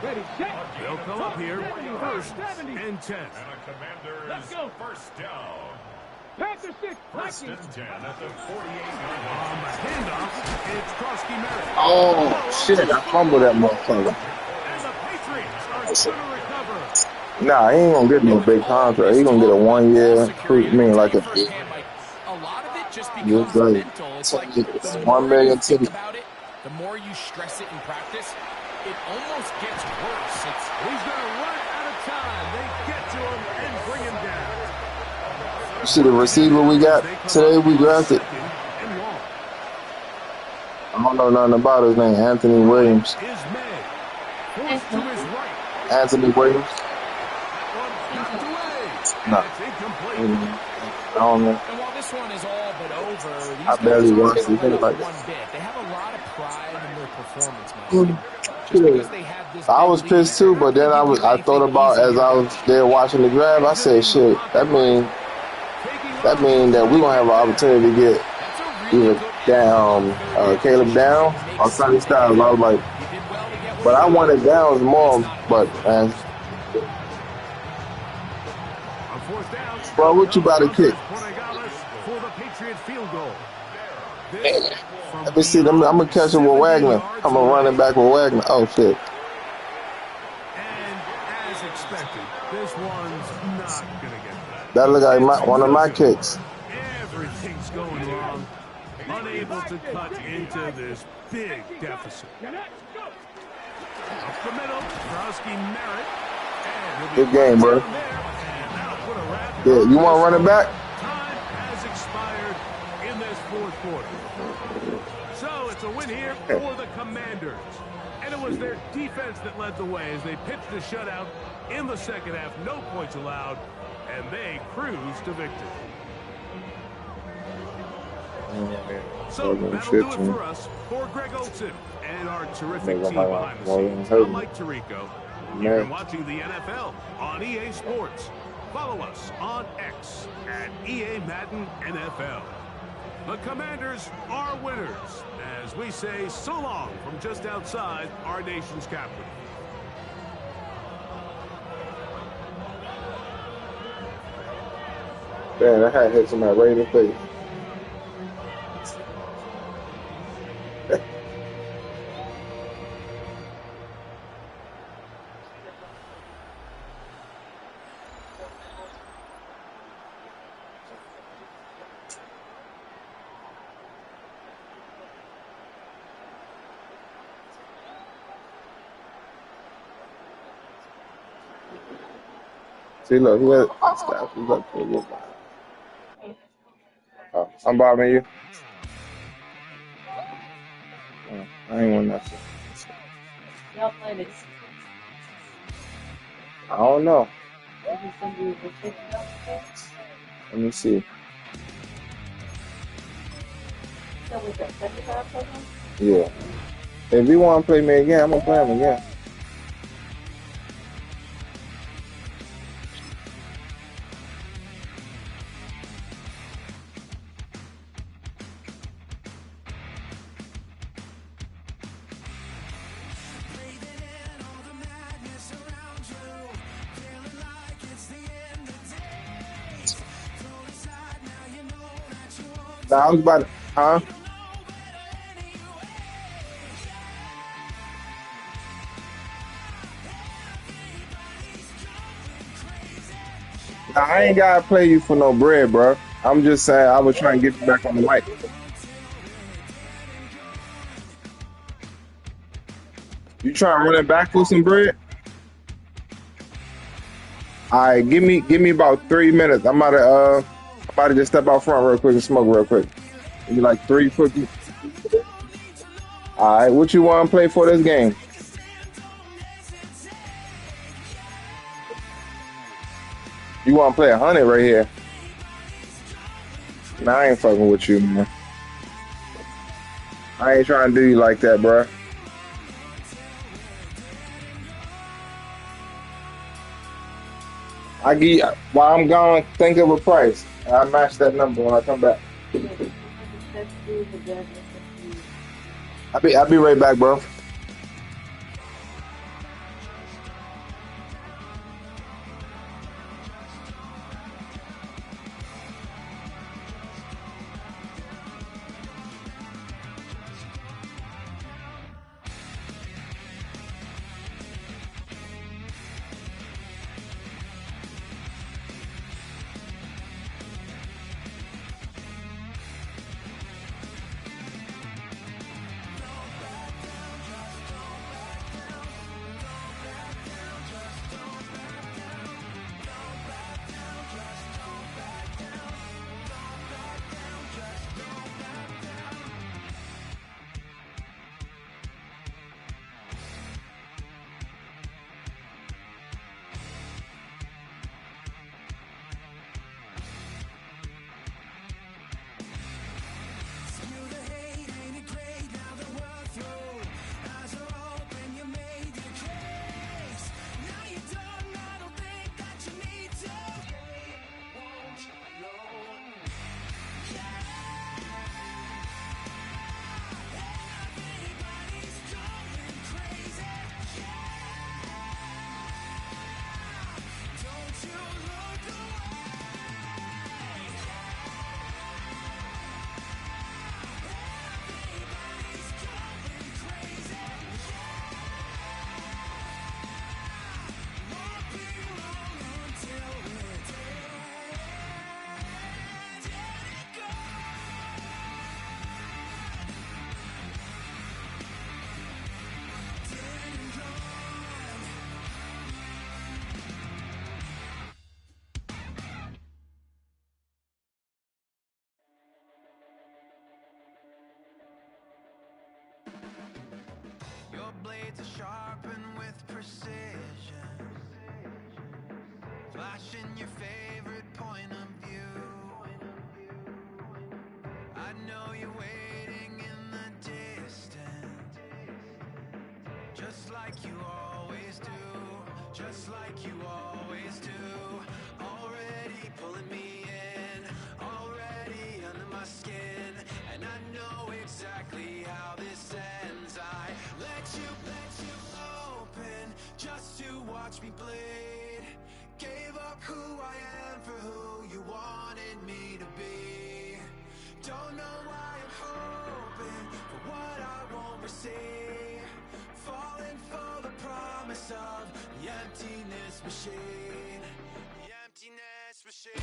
Ready, set. They'll come up here first 70. and 10. And a Commanders Let's go. first down. Panther 6. First Vikings. and 10 at the 48-yard line. On the handoff, it's Krosky Merritt. Oh shit! I fumbled that motherfucker. And the Patriots are going to recover. Nah, he ain't gonna get no big contract. He gonna get a 1 year. I mean, like a A lot of it just You're becomes right. mental. It's like It's the 1 more million you think to- about it, the more you stress it in practice, it almost gets worse. He's going to run out of time. They get to him and bring him down. You see the receiver we got today? We drafted. Second and long. I don't know nothing about his name. Anthony Williams. Is made. Forced to his right. Anthony Williams. One knocked away. No. And it's incomplete. I don't know. And while this one is all but over, these I barely guys watched aren't it. gonna let Like- up one bit. They have a lot of pride in their performance, Mike. Just Yeah. because they have this I was big lead, pissed too, but then I thought about as I was there watching the draft. I said, "Shit, that mean that we gonna have an opportunity to get that's a really either good down Caleb down or Sonny Styles." I was like, You did well to get but I wanted Downs more. But man, On fourth down. bro, what you about to kick? Portegalas for the Patriot field goal. Let me see. I'm gonna catch it with Wagner. I'm gonna run it back with Wagner. Oh shit! And as expected, this one's not going to get that. That look like one of my kicks. Everything's going wrong. Unable to cut into this big deficit. Up the middle, Krosky Merritt. And he'll be Good game, bro. down there, and that'll put a wrap Yeah, you want to run it back? Time has expired in this fourth quarter. So it's a win here for the Commanders. And it was their defense that led the way as they pitched a shutout in the second half. No points allowed, and they cruised to victory. So that'll do it for us. For Greg Olson and our terrific team behind the scenes, I'm Mike Tirico. You've been watching the NFL on EA Sports. Follow us on X at EA Madden NFL. The Commanders are winners, as we say so long from just outside our nation's capital. Man, that hat hit somebody right in the face. See, look, he has staff. He's up to the I'm bothering you. Oh, I ain't want nothing. Y'all play this. I don't know. Did he send you the ticket? Let me see. So was that second time program? Yeah. If you want to play me again, I'm going to play him again. Nah, I was about to, huh? I ain't gotta play you for no bread, bro. I'm just saying I was trying to get you back on the mic. You trying to run it back for some bread? All right, give me about 3 minutes. I'm about to just step out front real quick and smoke real quick. Give me like 350. All right, what you want to play for this game? You want to play 100 right here? Nah, I ain't fucking with you, man. I ain't trying to do you like that, bro. I give you, while I'm gone, think of a price. And I match that number when I come back. I'll be right back, bro. Your blades are sharpened with precision, flashing your favorite point of view. I know you're waiting in the distance, just like you always do, just like you always do. Already pulling me in, already under my skin, and I know exactly how this ends. I let you open just to watch me bleed. Gave up who I am for who you wanted me to be. Don't know why I'm hoping for what I won't receive. Falling for the promise of the emptiness machine. The emptiness machine.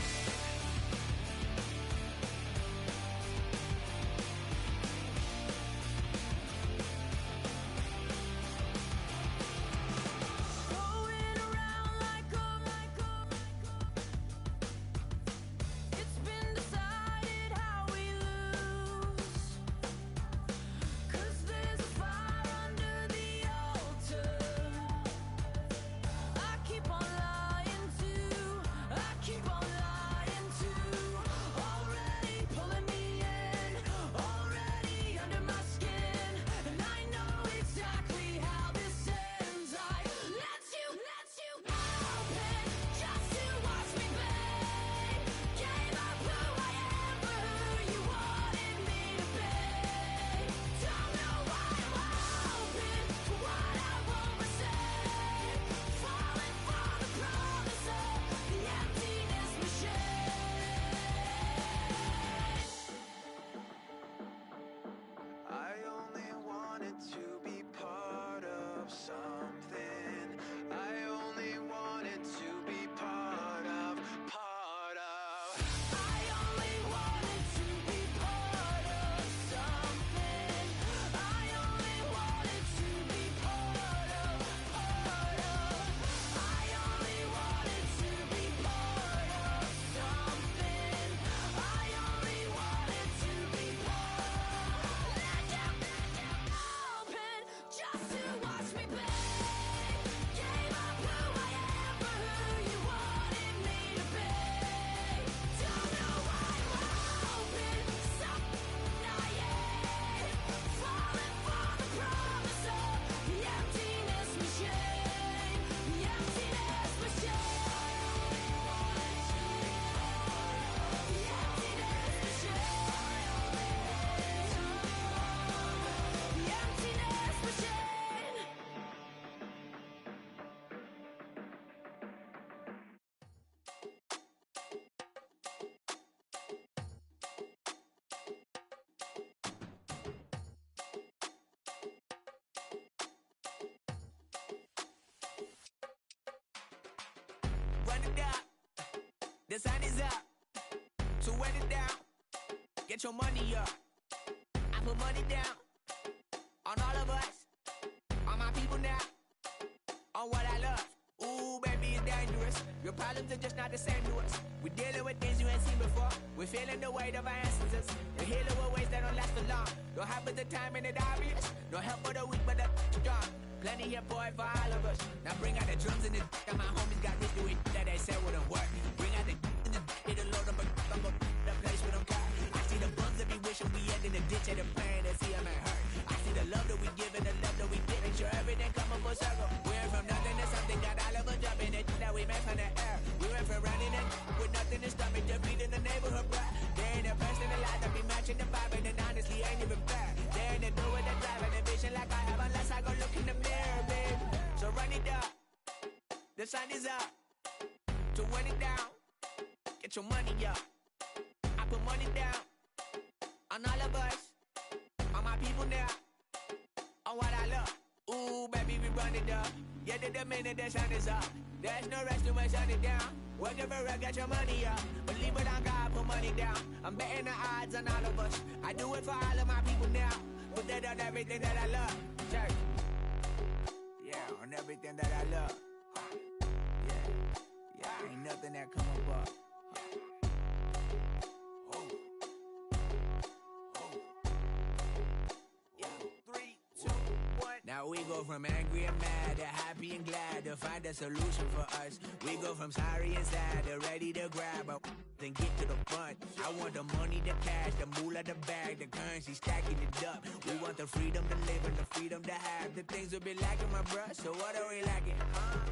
Keep on lying. it up. The sun is up. So wet it down. Get your money up. I put money down on all of us, on my people now, on what I love. Ooh, baby, it's dangerous. Your problems are just not the same to us. We're dealing with things you ain't seen before. We're feeling the weight of our ancestors. We're healing with ways that don't last for long. Don't have at the time and it obvious. No help for the weak, but the strong. Plenty here, boy, for all of us. Now bring out the drums and the and my homies got this doing that they said wouldn't work. Bring out the and the it'll load up, I'm gonna the place we don't care. I see the bums that be wishing we end in the ditch and the pain and see them ain't hurt. I see the love that we give and the love that we get. Make sure everything come up full circle. We're from nothing to something, got all of us jumping it that we made from the air. We went from running it with nothing to stop it, just feeding the neighborhood bread. There ain't a person alive that be matching the vibe, and honestly ain't even fair. There ain't a do with the drive and the vision like I have unless I go look in the mirror, babe. So run it up, the sun is up. So run it down, get your money up. I put money down on all of us, on my people now, on what I love. Ooh, baby, we run it up. Yeah, the minute the sun is up. There's no rest to my shut it down. Working for real, get your money up. Believe it on God, put money down. I'm betting the odds on all of us. I do it for all of my people now. Put that on everything that I love. Church. Yeah, on everything that I love. Yeah, ain't nothing that come up. Now we go from angry and mad to happy and glad to find a solution for us. We go from sorry and sad to ready to grab up, then get to the front. I want the money, the cash, the moolah, the bag, the currency, stacking it up. We want the freedom to live and the freedom to have. The things will be lacking, my bruh, so what are we lacking?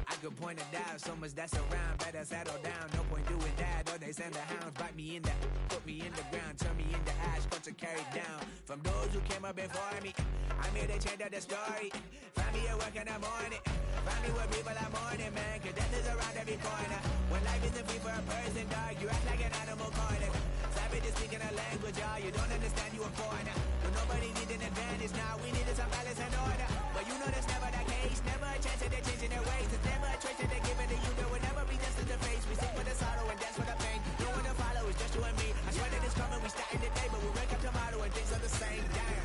I could point it out, so much that's around. Better settle down, no point doing that. Or they send the hounds, bite me in the, put me in the ground, turn me into ash, got to carry down. From those who came up before me, I'm here to change up the story. Find me at work in the morning. Find me where people are mourning, man. Cause death is around every corner. When life isn't free for a person, dog, you act like an animal corner. Savage is speaking a language, y'all. You don't understand, you a foreigner. But nobody needs an advantage now. We needed some balance and order. But you know that's never the case. Never a chance that they're changing their ways. There's never a choice that they're giving to you. There will never be just in the face. We sing for the sorrow and dance for the pain. No one to follow, it's just you and me. I swear that it's coming, we starting today. But we wake up tomorrow and things are the same. Damn.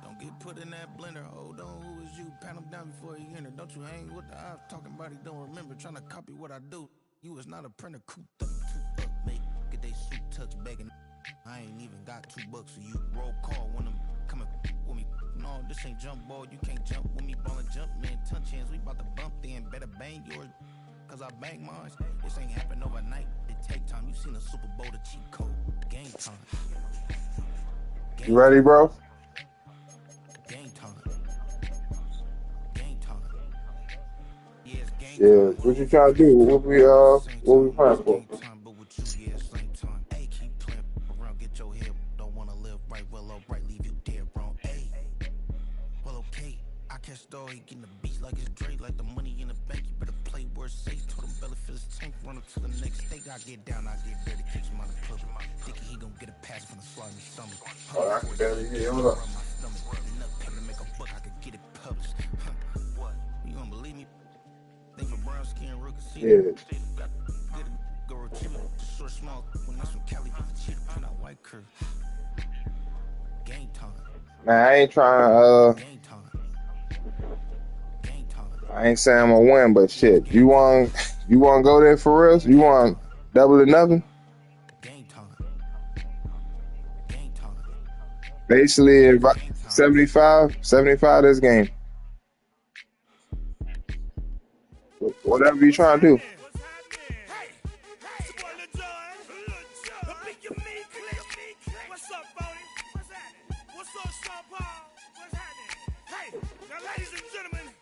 Don't get put in that blender. Hold on, who is you? Pat him down before you enter. Don't you hang with the ops talking about he don't remember. Trying to copy what I do. You is not a printer. Cooped up, too up, make get they suit touch begging. I ain't even got $2 for you. Roll call when I'm coming with me. No, this ain't jump ball. You can't jump with me. Ball and jump, man. Touch hands. We about to bump then. Better bang yours. Cause I bang mine. This ain't happen overnight. It take time. You seen the Super Bowl, the cheat code. Game time. You ready, bro? Game time. Game time. Yeah, it's game Yeah, time. what you trying to do? What we playing for? Game time, but with you, yeah, same time. Hey, keep playing around, get your head. Don't wanna live right, well, all right, leave you dead wrong. Hey, well, okay. I catch story, getting the beats like it's Dre, like the money in the bank. You better play where it's safe. Told him belly fill his tank, run up to the next state. I get down, I get dirty, catch him out of club. Thinking he gon' get a pass from the slot in the stomach. Oh, I can barely hear you. Hold up. Make a book, I could get it published. What? You don't believe me? Think for brown skin, real can see Yeah. Go retrieve it, short, small. When that's from Cali, get the cheetah print out white curve. Game time. Man, I ain't trying Game time. Game time. I ain't saying I'm gonna win, but shit. You want go there for real? You want double or nothing? Game time. Game time. Basically, if 75 this game. Whatever you trying to do. What's up, Bonnie? What's happening? What's up, Sean Paul? What's happening? Hey, now, ladies and gentlemen,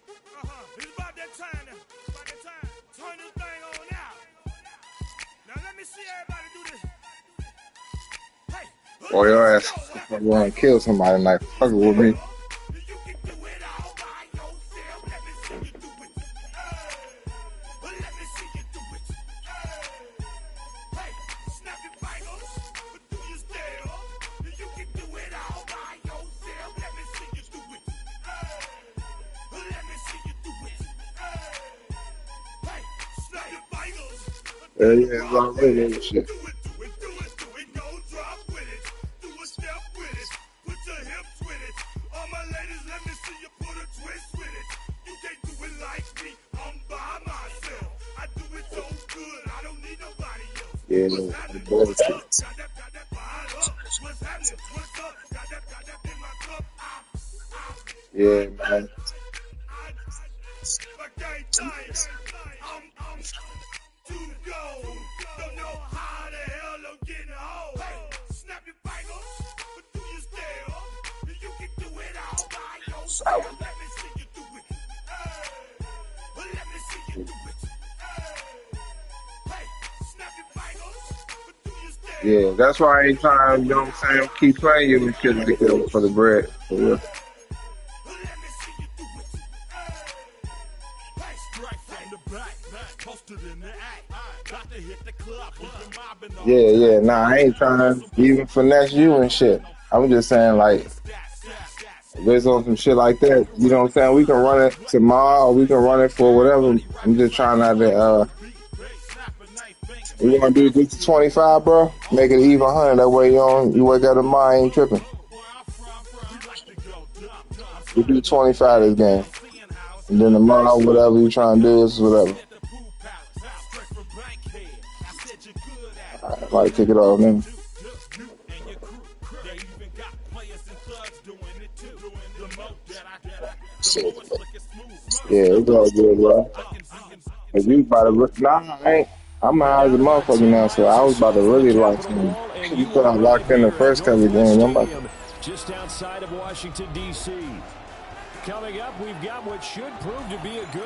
it's about that time. Turn this thing on out. Now, let me see everybody do this. Hey, Boy, your ass gonna kill somebody like fucking with me. you can do it all by yourself. Let me see you do it. Let me see you do it. Hey, snap your fingers, do your step. You can do it all by yourself. Let me see you do it. Let me see you do it. Yeah, it's already and shit. Do it, go drop with it. Do a step with it. Put your hips with it. All my ladies, let me see you put a twist with it. You can't do it like me. I'm by myself. I do it so good. I don't need nobody else. Yeah, What's the happening? boys. Got that bottle up. What's happening? What's up? Got that in my cup. Yeah, man. I can't tire. I'm too gold. Don't know how the hell I'm getting home. Hey, snap your fingers, but do you still? You can do it all by yourself. Let me see you do it. Hey, let me see you do it. Hey, snap your fingers, but do you still? Yeah, that's why I ain't trying, you know what I'm saying, keep playing you and shit like that for the bread. For real. Yeah, nah, I ain't trying to even finesse you and shit. I'm just saying, like, if it's on some shit like that, you know what I'm saying? We can run it tomorrow, or we can run it for whatever. I'm just trying not to, you want to do this to 25, bro? Make it even 100. That way you wake up tomorrow, ain't tripping. We do 25 this game. And then tomorrow, whatever you trying to do is whatever. I might kick it off then. Yeah, it's all good, bro. If you about to, nah, I ain't. I'm high as a motherfucker now, so I was about to really lock in. You thought I locked in the first couple of games. I'm about to. Just outside of Washington, D.C. Coming up, we've got what should prove to be a good